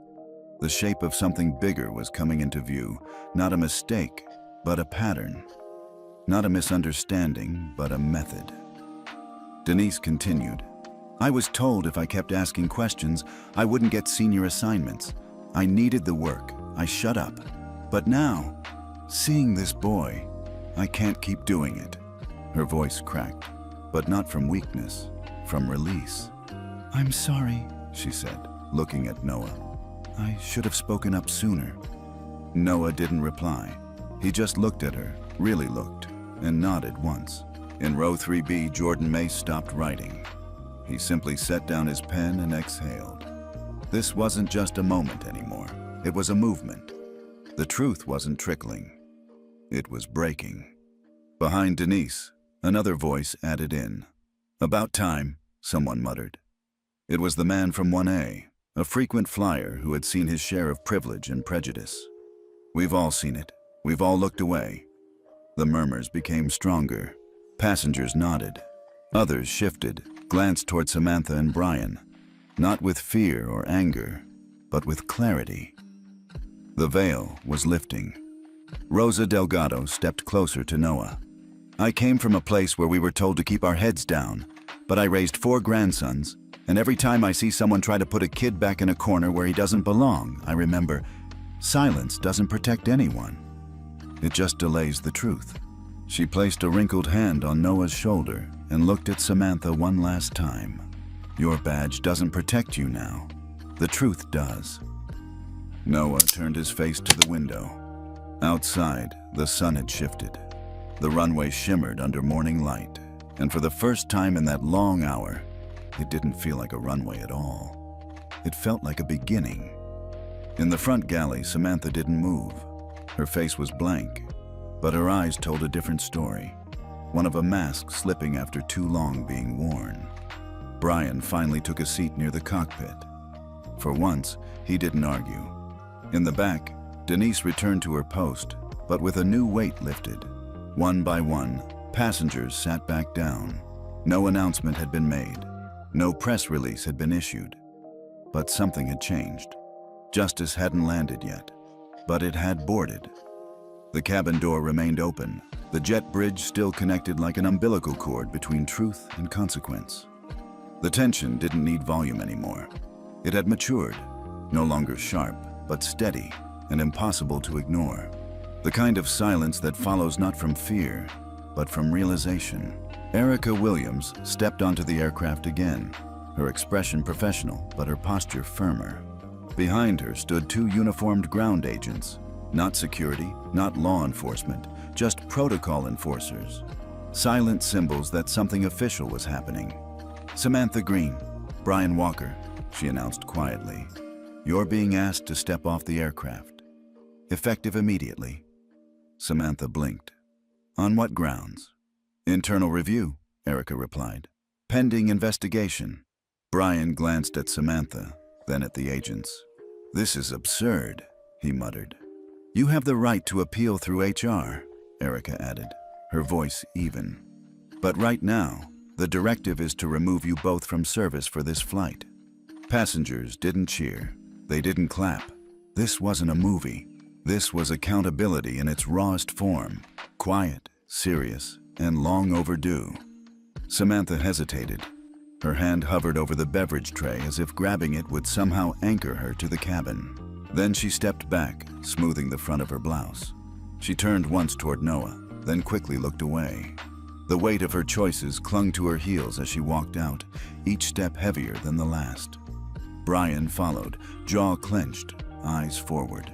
The shape of something bigger was coming into view, not a mistake, but a pattern. Not a misunderstanding, but a method. Denise continued. "I was told if I kept asking questions, I wouldn't get senior assignments. I needed the work. I shut up. But now, seeing this boy, I can't keep doing it." Her voice cracked, but not from weakness, from release. "I'm sorry," she said, looking at Noah. "I should have spoken up sooner." Noah didn't reply. He just looked at her, really looked, and nodded once. In row 3B, Jordan Mace stopped writing. He simply set down his pen and exhaled. This wasn't just a moment anymore. It was a movement. The truth wasn't trickling. It was breaking. Behind Denise, another voice added in. "About time," someone muttered. It was the man from 1A, a frequent flyer who had seen his share of privilege and prejudice. "We've all seen it. We've all looked away." The murmurs became stronger. Passengers nodded. Others shifted, glanced toward Samantha and Brian, not with fear or anger, but with clarity. The veil was lifting. Rosa Delgado stepped closer to Noah. "I came from a place where we were told to keep our heads down, but I raised 4 grandsons, and every time I see someone try to put a kid back in a corner where he doesn't belong, I remember, silence doesn't protect anyone. It just delays the truth." She placed a wrinkled hand on Noah's shoulder and looked at Samantha one last time. "Your badge doesn't protect you now. The truth does." Noah turned his face to the window. Outside, the sun had shifted. The runway shimmered under morning light, and for the first time in that long hour, it didn't feel like a runway at all. It felt like a beginning. In the front galley, Samantha didn't move. Her face was blank, but her eyes told a different story, one of a mask slipping after too long being worn. Brian finally took a seat near the cockpit. For once, he didn't argue. In the back, Denise returned to her post, but with a new weight lifted. One by one, passengers sat back down. No announcement had been made. No press release had been issued. But something had changed. Justice hadn't landed yet, but it had boarded. The cabin door remained open, the jet bridge still connected like an umbilical cord between truth and consequence. The tension didn't need volume anymore. It had matured, no longer sharp, but steady and impossible to ignore. The kind of silence that follows not from fear, but from realization. Erica Williams stepped onto the aircraft again, her expression professional, but her posture firmer. Behind her stood two uniformed ground agents, not security, not law enforcement, just protocol enforcers. Silent symbols that something official was happening. "Samantha Green, Brian Walker," she announced quietly. "You're being asked to step off the aircraft. Effective immediately." Samantha blinked. "On what grounds?" "Internal review," Erica replied. "Pending investigation." Brian glanced at Samantha, then at the agents. "This is absurd," he muttered. "You have the right to appeal through HR," Erica added, her voice even. "But right now, the directive is to remove you both from service for this flight." Passengers didn't cheer. They didn't clap. This wasn't a movie. This was accountability in its rawest form. Quiet, serious, and long overdue. Samantha hesitated. Her hand hovered over the beverage tray as if grabbing it would somehow anchor her to the cabin. Then she stepped back, smoothing the front of her blouse. She turned once toward Noah, then quickly looked away. The weight of her choices clung to her heels as she walked out, each step heavier than the last. Brian followed, jaw clenched, eyes forward.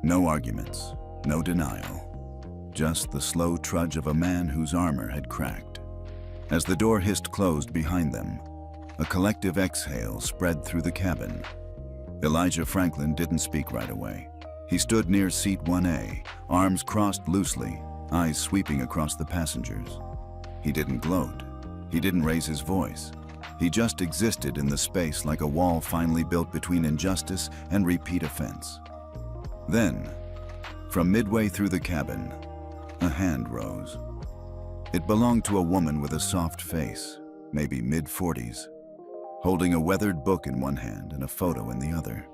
No arguments, no denial. Just the slow trudge of a man whose armor had cracked. As the door hissed closed behind them, a collective exhale spread through the cabin. Elijah Franklin didn't speak right away. He stood near seat 1A, arms crossed loosely, eyes sweeping across the passengers. He didn't gloat. He didn't raise his voice. He just existed in the space like a wall finally built between injustice and repeat offense. Then, from midway through the cabin, a hand rose. It belonged to a woman with a soft face, maybe mid-40s, holding a weathered book in one hand and a photo in the other.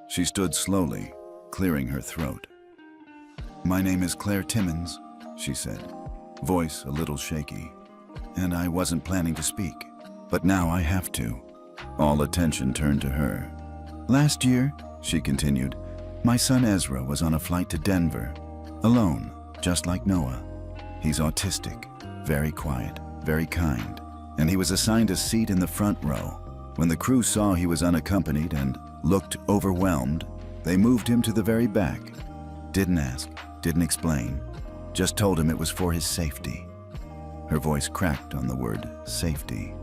She stood slowly, clearing her throat. "My name is Claire Timmons," she said, voice a little shaky. "And I wasn't planning to speak, but now I have to." All attention turned to her. "Last year," she continued, "my son Ezra was on a flight to Denver, alone, just like Noah. He's autistic, very quiet, very kind, and he was assigned a seat in the front row. When the crew saw he was unaccompanied and looked overwhelmed, they moved him to the very back. Didn't ask, didn't explain, just told him it was for his safety." Her voice cracked on the word safety.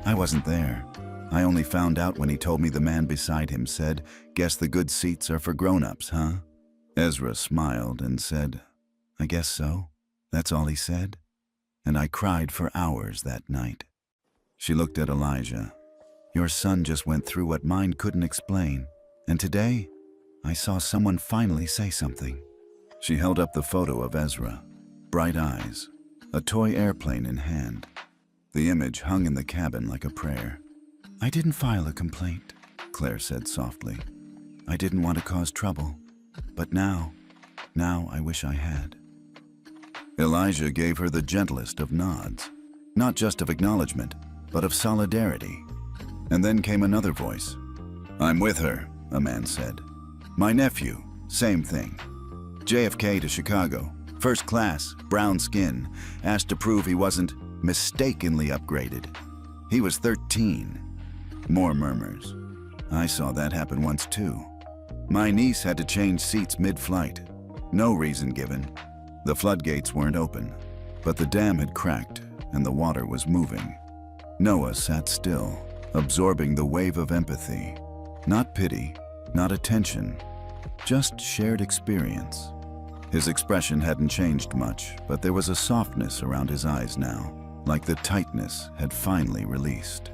"I wasn't there. I only found out when he told me the man beside him said, 'Guess the good seats are for grown-ups, huh?'" Ezra smiled and said, "I guess so." That's all he said. And I cried for hours that night. She looked at Elijah. "Your son just went through what mine couldn't explain. And today, I saw someone finally say something." She held up the photo of Ezra. Bright eyes, a toy airplane in hand. The image hung in the cabin like a prayer. "I didn't file a complaint," Claire said softly. "I didn't want to cause trouble. But now I wish I had." Elijah gave her the gentlest of nods, not just of acknowledgement, but of solidarity. And then came another voice. "I'm with her," a man said. "My nephew, same thing. JFK to Chicago, first class, brown skin, asked to prove he wasn't mistakenly upgraded. He was 13. More murmurs. "I saw that happen once too. My niece had to change seats mid-flight. No reason given. The floodgates weren't open, but the dam had cracked and the water was moving." Noah sat still, absorbing the wave of empathy. Not pity, not attention, just shared experience. His expression hadn't changed much, but there was a softness around his eyes now, like the tightness had finally released.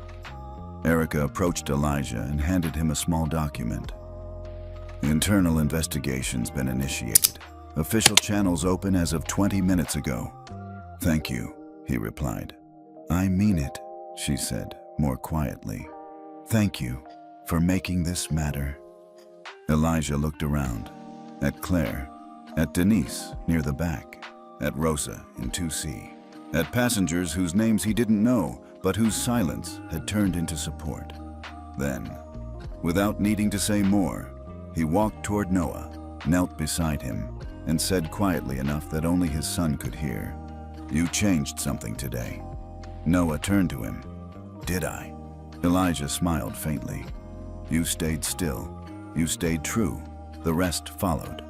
Erica approached Elijah and handed him a small document. Internal investigation's been initiated. Official channels open as of 20 minutes ago. Thank you, he replied. I mean it, she said, more quietly. Thank you for making this matter. Elijah looked around, at Claire, at Denise near the back, at Rosa in 2C, at passengers whose names he didn't know, but whose silence had turned into support. Then, without needing to say more, he walked toward Noah, knelt beside him, and said quietly enough that only his son could hear, "You changed something today." Noah turned to him. "Did I?" Elijah smiled faintly. "You stayed still. You stayed true. The rest followed."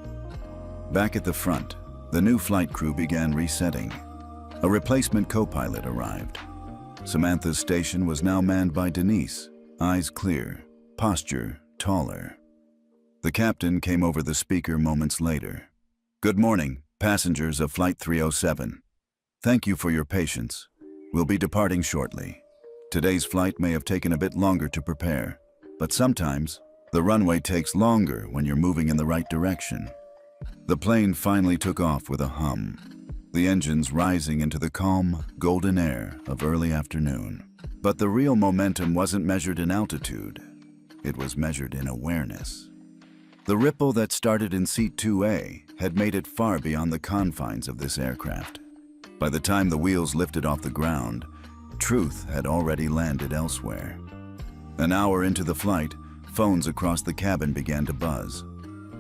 Back at the front, the new flight crew began resetting. A replacement co-pilot arrived. Samantha's station was now manned by Denise, eyes clear, posture taller. The captain came over the speaker moments later. "Good morning, passengers of Flight 307. Thank you for your patience. We'll be departing shortly. Today's flight may have taken a bit longer to prepare, but sometimes the runway takes longer when you're moving in the right direction." The plane finally took off with a hum, the engines rising into the calm, golden air of early afternoon. But the real momentum wasn't measured in altitude. It was measured in awareness. The ripple that started in Seat 2A had made it far beyond the confines of this aircraft. By the time the wheels lifted off the ground, truth had already landed elsewhere. An hour into the flight, phones across the cabin began to buzz.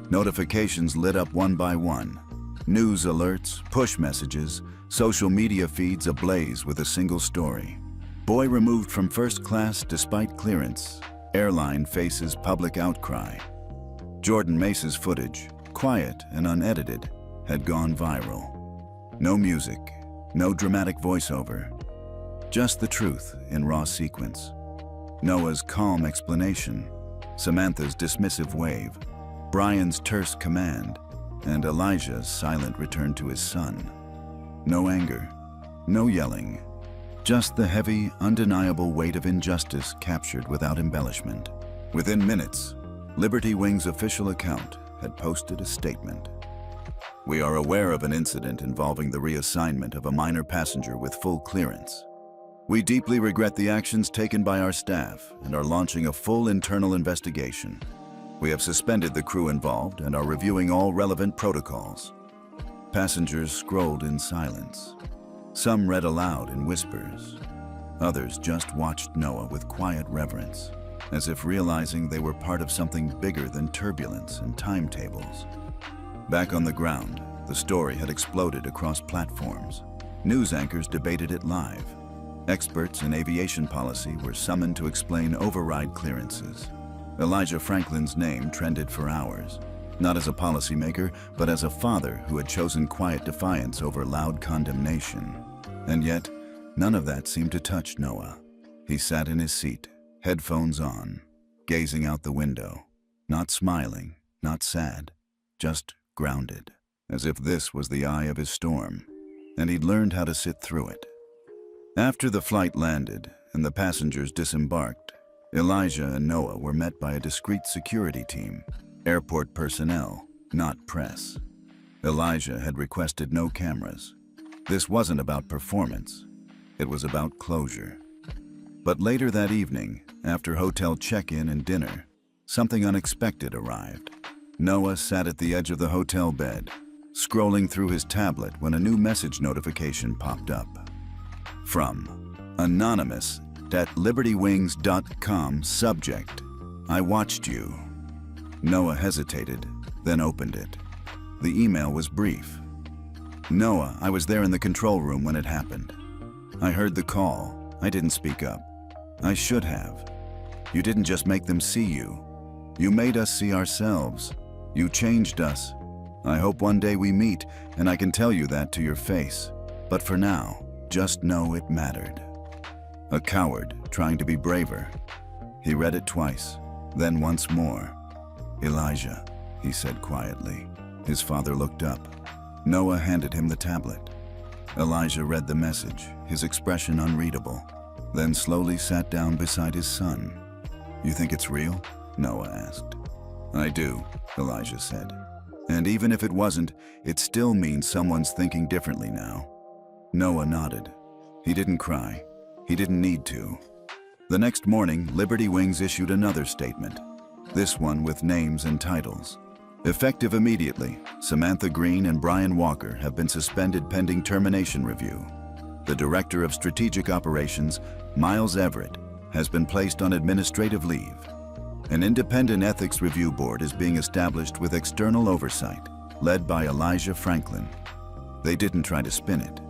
Notifications lit up one by one. News alerts, push messages, social media feeds ablaze with a single story. Boy removed from first class despite clearance. Airline faces public outcry. Jordan Mace's footage, quiet and unedited, had gone viral. No music, no dramatic voiceover. Just the truth in raw sequence. Noah's calm explanation, Samantha's dismissive wave, Brian's terse command, and Elijah's silent return to his son. No anger, no yelling, just the heavy, undeniable weight of injustice captured without embellishment. Within minutes, Liberty Wing's official account had posted a statement. "We are aware of an incident involving the reassignment of a minor passenger with full clearance. We deeply regret the actions taken by our staff and are launching a full internal investigation. We have suspended the crew involved and are reviewing all relevant protocols." Passengers scrolled in silence. Some read aloud in whispers. Others just watched Noah with quiet reverence, as if realizing they were part of something bigger than turbulence and timetables. Back on the ground, the story had exploded across platforms. News anchors debated it live. Experts in aviation policy were summoned to explain override clearances. Elijah Franklin's name trended for hours, not as a policymaker, but as a father who had chosen quiet defiance over loud condemnation. And yet, none of that seemed to touch Noah. He sat in his seat, headphones on, gazing out the window, not smiling, not sad, just grounded, as if this was the eye of his storm, and he'd learned how to sit through it. After the flight landed and the passengers disembarked, Elijah and Noah were met by a discreet security team, airport personnel, not press. Elijah had requested no cameras. This wasn't about performance. It was about closure. But later that evening, after hotel check-in and dinner, something unexpected arrived. Noah sat at the edge of the hotel bed, scrolling through his tablet when a new message notification popped up. From Anonymous at libertywings.com, subject, "I watched you." Noah hesitated, then opened it. The email was brief. "Noah, I was there in the control room when it happened. I heard the call. I didn't speak up. I should have. You didn't just make them see you. You made us see ourselves. You changed us. I hope one day we meet and I can tell you that to your face. But for now, just know it mattered." A coward trying to be braver. He read it twice, then once more. "Elijah," he said quietly. His father looked up. Noah handed him the tablet. Elijah read the message, his expression unreadable, then slowly sat down beside his son. "You think it's real?" Noah asked. "I do," Elijah said. "And even if it wasn't, it still means someone's thinking differently now." Noah nodded. He didn't cry. He didn't need to. The next morning, Liberty Wings issued another statement, this one with names and titles. Effective immediately, Samantha Green and Brian Walker have been suspended pending termination review. The Director of Strategic Operations, Miles Everett, has been placed on administrative leave. An independent ethics review board is being established with external oversight, led by Elijah Franklin. They didn't try to spin it.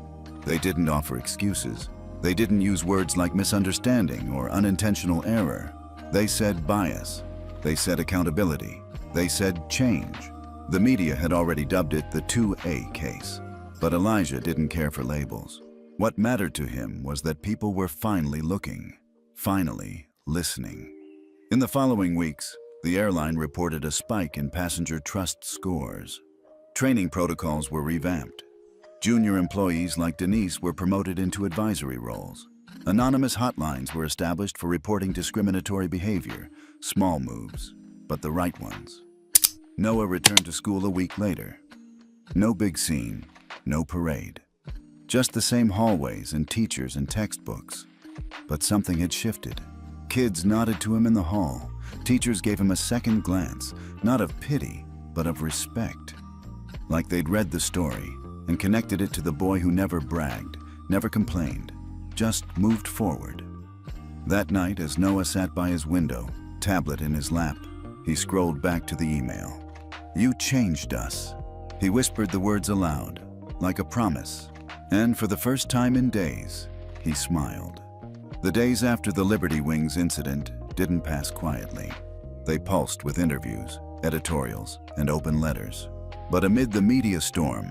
They didn't offer excuses. They didn't use words like misunderstanding or unintentional error. They said bias. They said accountability. They said change. The media had already dubbed it the 2A case. But Elijah didn't care for labels. What mattered to him was that people were finally looking, finally listening. In the following weeks, the airline reported a spike in passenger trust scores. Training protocols were revamped. Junior employees like Denise were promoted into advisory roles. Anonymous hotlines were established for reporting discriminatory behavior, small moves, but the right ones. Noah returned to school a week later. No big scene, no parade. Just the same hallways and teachers and textbooks. But something had shifted. Kids nodded to him in the hall. Teachers gave him a second glance, not of pity, but of respect. Like they'd read the story and connected it to the boy who never bragged, never complained, just moved forward. That night, as Noah sat by his window, tablet in his lap, he scrolled back to the email. "You changed us." He whispered the words aloud, like a promise. And for the first time in days, he smiled. The days after the Liberty Wings incident didn't pass quietly. They pulsed with interviews, editorials, and open letters. But amid the media storm,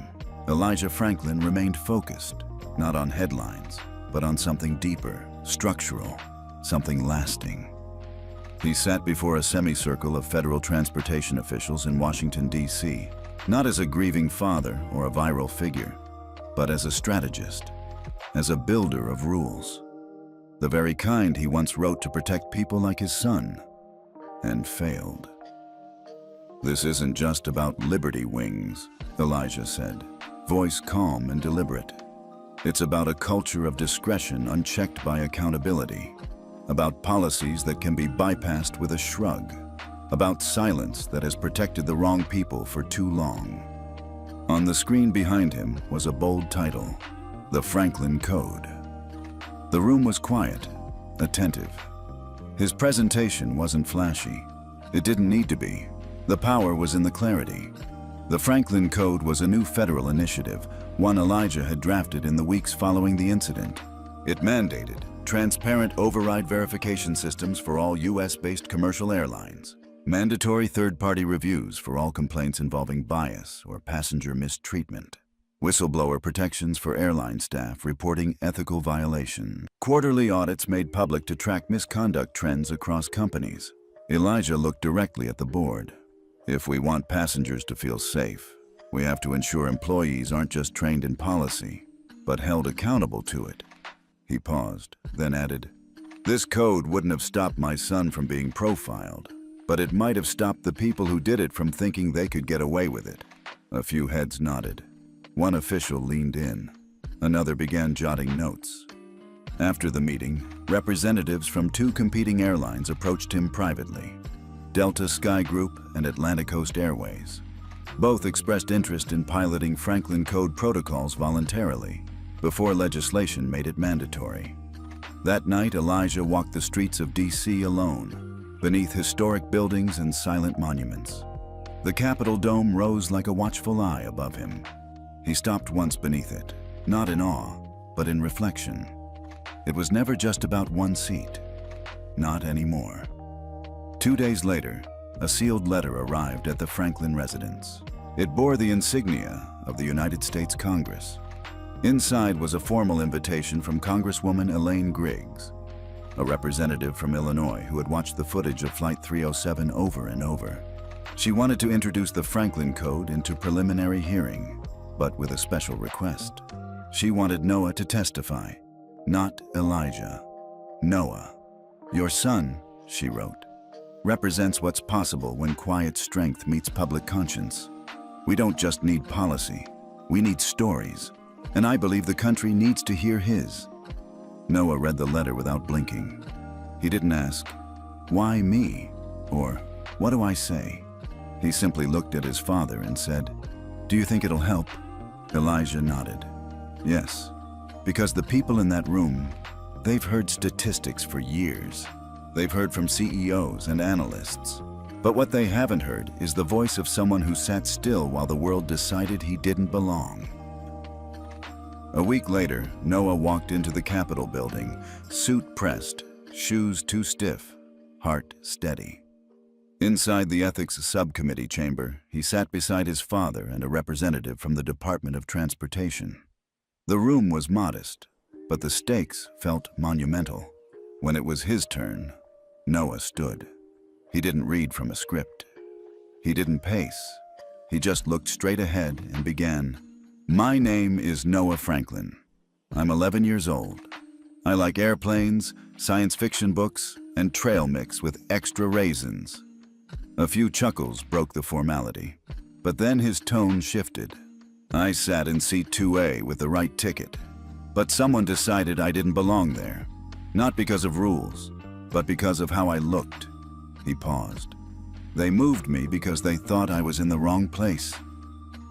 Elijah Franklin remained focused, not on headlines, but on something deeper, structural, something lasting. He sat before a semicircle of federal transportation officials in Washington, D.C., not as a grieving father or a viral figure, but as a strategist, as a builder of rules. The very kind he once wrote to protect people like his son, and failed. "This isn't just about Liberty Wings," Elijah said, voice calm and deliberate. "It's about a culture of discretion unchecked by accountability, about policies that can be bypassed with a shrug, about silence that has protected the wrong people for too long." On the screen behind him was a bold title, "The Franklin Code." The room was quiet, attentive. His presentation wasn't flashy. It didn't need to be. The power was in the clarity. The Franklin Code was a new federal initiative, one Elijah had drafted in the weeks following the incident. It mandated transparent override verification systems for all U.S.-based commercial airlines, mandatory third-party reviews for all complaints involving bias or passenger mistreatment, whistleblower protections for airline staff reporting ethical violations, quarterly audits made public to track misconduct trends across companies. Elijah looked directly at the board. "If we want passengers to feel safe, we have to ensure employees aren't just trained in policy, but held accountable to it." He paused, then added, "This code wouldn't have stopped my son from being profiled, but it might have stopped the people who did it from thinking they could get away with it." A few heads nodded. One official leaned in. Another began jotting notes. After the meeting, representatives from two competing airlines approached him privately, Delta Sky Group and Atlantic Coast Airways. Both expressed interest in piloting Franklin Code protocols voluntarily, before legislation made it mandatory. That night, Elijah walked the streets of D.C. alone, beneath historic buildings and silent monuments. The Capitol dome rose like a watchful eye above him. He stopped once beneath it, not in awe, but in reflection. It was never just about one seat. Not anymore. 2 days later, a sealed letter arrived at the Franklin residence. It bore the insignia of the United States Congress. Inside was a formal invitation from Congresswoman Elaine Griggs, a representative from Illinois who had watched the footage of Flight 307 over and over. She wanted to introduce the Franklin Code into preliminary hearing. but with a special request. She wanted Noah to testify, not Elijah. Noah, your son, she wrote, represents what's possible when quiet strength meets public conscience. We don't just need policy, we need stories, and I believe the country needs to hear his. Noah read the letter without blinking. He didn't ask, "Why me?" or "What do I say?" He simply looked at his father and said, "Do you think it'll help?" Elijah nodded. "Yes, because the people in that room, they've heard statistics for years. They've heard from CEOs and analysts. But what they haven't heard is the voice of someone who sat still while the world decided he didn't belong." A week later, Noah walked into the Capitol building, suit pressed, shoes too stiff, heart steady. Inside the Ethics Subcommittee chamber, he sat beside his father and a representative from the Department of Transportation. The room was modest, but the stakes felt monumental. When it was his turn, Noah stood. He didn't read from a script. He didn't pace. He just looked straight ahead and began, "My name is Noah Franklin. I'm 11 years old. I like airplanes, science fiction books, and trail mix with extra raisins." A few chuckles broke the formality, but then his tone shifted. "I sat in seat 2A with the right ticket, but someone decided I didn't belong there, not because of rules, but because of how I looked." He paused. "They moved me because they thought I was in the wrong place.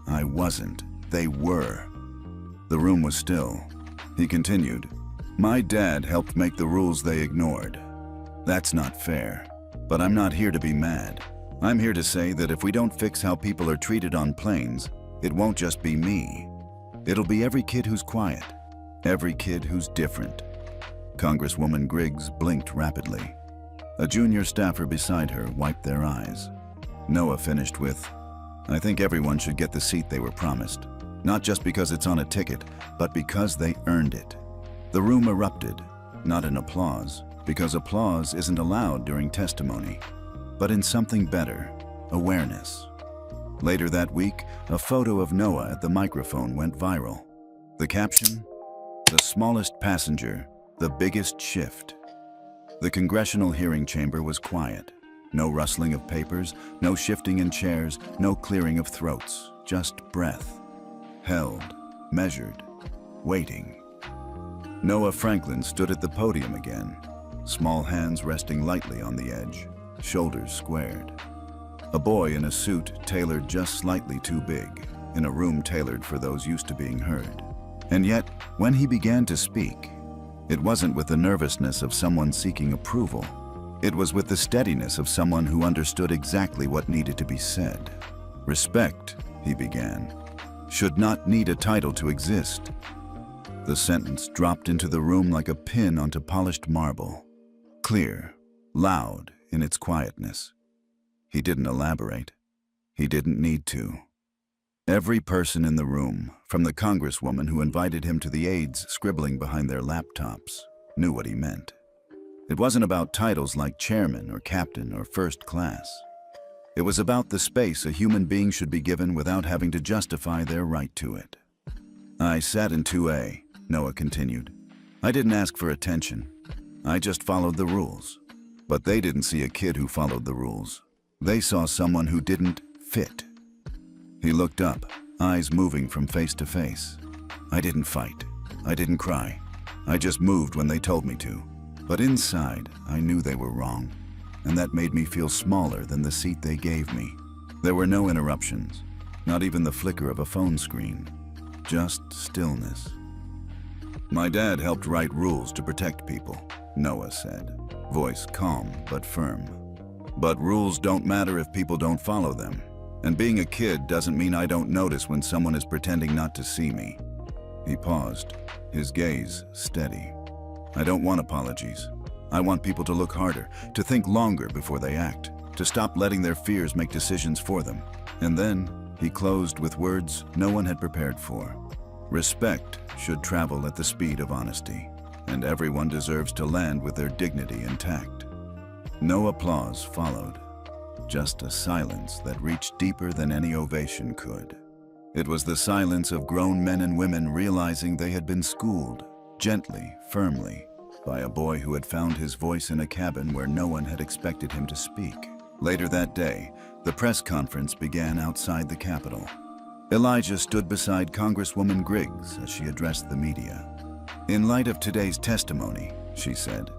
I wasn't. They were." The room was still. He continued, "My dad helped make the rules they ignored. That's not fair, but I'm not here to be mad. I'm here to say that if we don't fix how people are treated on planes, it won't just be me. It'll be every kid who's quiet, every kid who's different." Congresswoman Griggs blinked rapidly. A junior staffer beside her wiped their eyes. Noah finished with, "I think everyone should get the seat they were promised, not just because it's on a ticket, but because they earned it." The room erupted, not in applause, because applause isn't allowed during testimony, but in something better, awareness. Later that week, a photo of Noah at the microphone went viral. The caption, "The smallest passenger, the biggest shift." The congressional hearing chamber was quiet. No rustling of papers, no shifting in chairs, no clearing of throats, just breath. Held, measured, waiting. Noah Franklin stood at the podium again, small hands resting lightly on the edge, shoulders squared. A boy in a suit tailored just slightly too big, in a room tailored for those used to being heard. And yet, when he began to speak, it wasn't with the nervousness of someone seeking approval. It was with the steadiness of someone who understood exactly what needed to be said. "Respect," he began, "should not need a title to exist." The sentence dropped into the room like a pin onto polished marble. Clear, loud in its quietness. He didn't elaborate. He didn't need to. Every person in the room, from the congresswoman who invited him to the aides scribbling behind their laptops, knew what he meant. It wasn't about titles like chairman or captain or first class. It was about the space a human being should be given without having to justify their right to it. "I sat in 2A, Noah continued. "I didn't ask for attention. I just followed the rules. But they didn't see a kid who followed the rules. They saw someone who didn't fit." He looked up, eyes moving from face to face. "I didn't fight. I didn't cry. I just moved when they told me to. But inside, I knew they were wrong. And that made me feel smaller than the seat they gave me." There were no interruptions, not even the flicker of a phone screen. Just stillness. "My dad helped write rules to protect people," Noah said, voice calm but firm. "But rules don't matter if people don't follow them. And being a kid doesn't mean I don't notice when someone is pretending not to see me." He paused, his gaze steady. "I don't want apologies. I want people to look harder, to think longer before they act, to stop letting their fears make decisions for them." And then he closed with words no one had prepared for. "Respect should travel at the speed of honesty, and everyone deserves to land with their dignity intact." No applause followed, just a silence that reached deeper than any ovation could. It was the silence of grown men and women realizing they had been schooled, gently, firmly, by a boy who had found his voice in a cabin where no one had expected him to speak. Later that day, the press conference began outside the Capitol. Elijah stood beside Congresswoman Griggs as she addressed the media. "In light of today's testimony," she said,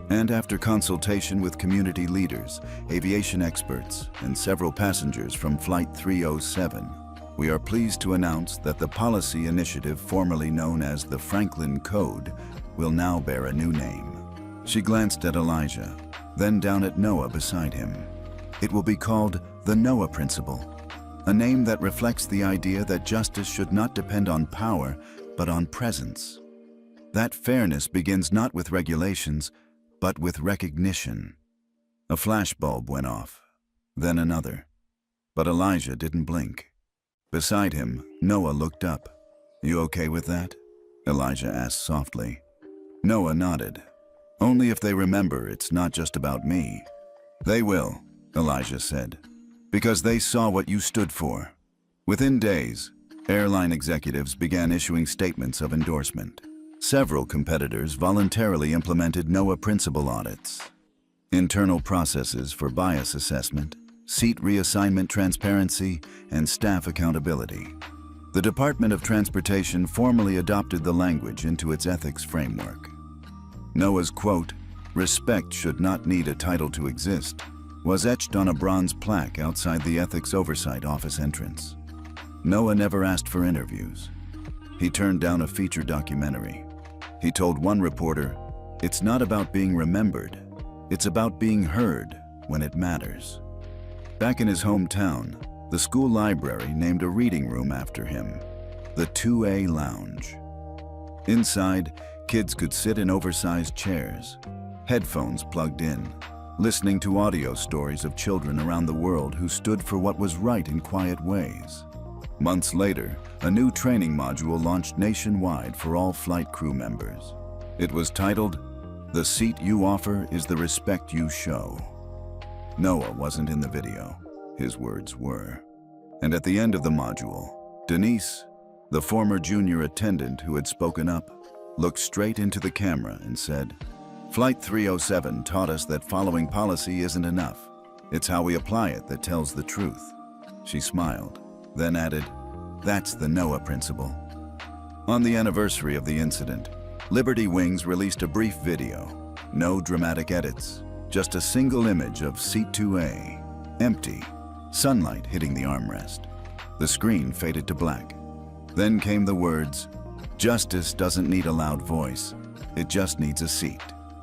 "and after consultation with community leaders, aviation experts, and several passengers from Flight 307, we are pleased to announce that the policy initiative formerly known as the Franklin Code will now bear a new name." She glanced at Elijah, then down at Noah beside him. "It will be called the Noah Principle, a name that reflects the idea that justice should not depend on power, but on presence. That fairness begins not with regulations, but with recognition." A flashbulb went off, then another. But Elijah didn't blink. Beside him, Noah looked up. "You okay with that?" Elijah asked softly. Noah nodded. "Only if they remember it's not just about me." "They will," Elijah said, "because they saw what you stood for." Within days, airline executives began issuing statements of endorsement. Several competitors voluntarily implemented Noah Principle audits, internal processes for bias assessment, seat reassignment transparency, and staff accountability. The Department of Transportation formally adopted the language into its ethics framework. Noah's quote, "Respect should not need a title to exist," was etched on a bronze plaque outside the Ethics Oversight Office entrance. Noah never asked for interviews. He turned down a feature documentary. He told one reporter, "It's not about being remembered. It's about being heard when it matters." Back in his hometown, the school library named a reading room after him, the 2A Lounge. Inside, kids could sit in oversized chairs, headphones plugged in, listening to audio stories of children around the world who stood for what was right in quiet ways. Months later, a new training module launched nationwide for all flight crew members. It was titled, "The Seat You Offer is the Respect You Show." Noah wasn't in the video. His words were. And at the end of the module, Denise, the former junior attendant who had spoken up, looked straight into the camera and said, "Flight 307 taught us that following policy isn't enough. It's how we apply it that tells the truth." She smiled, then added, "That's the Noah Principle." On the anniversary of the incident, Liberty Wings released a brief video. No dramatic edits, just a single image of Seat 2A, empty, sunlight hitting the armrest. The screen faded to black. Then came the words, "Justice doesn't need a loud voice, it just needs a seat."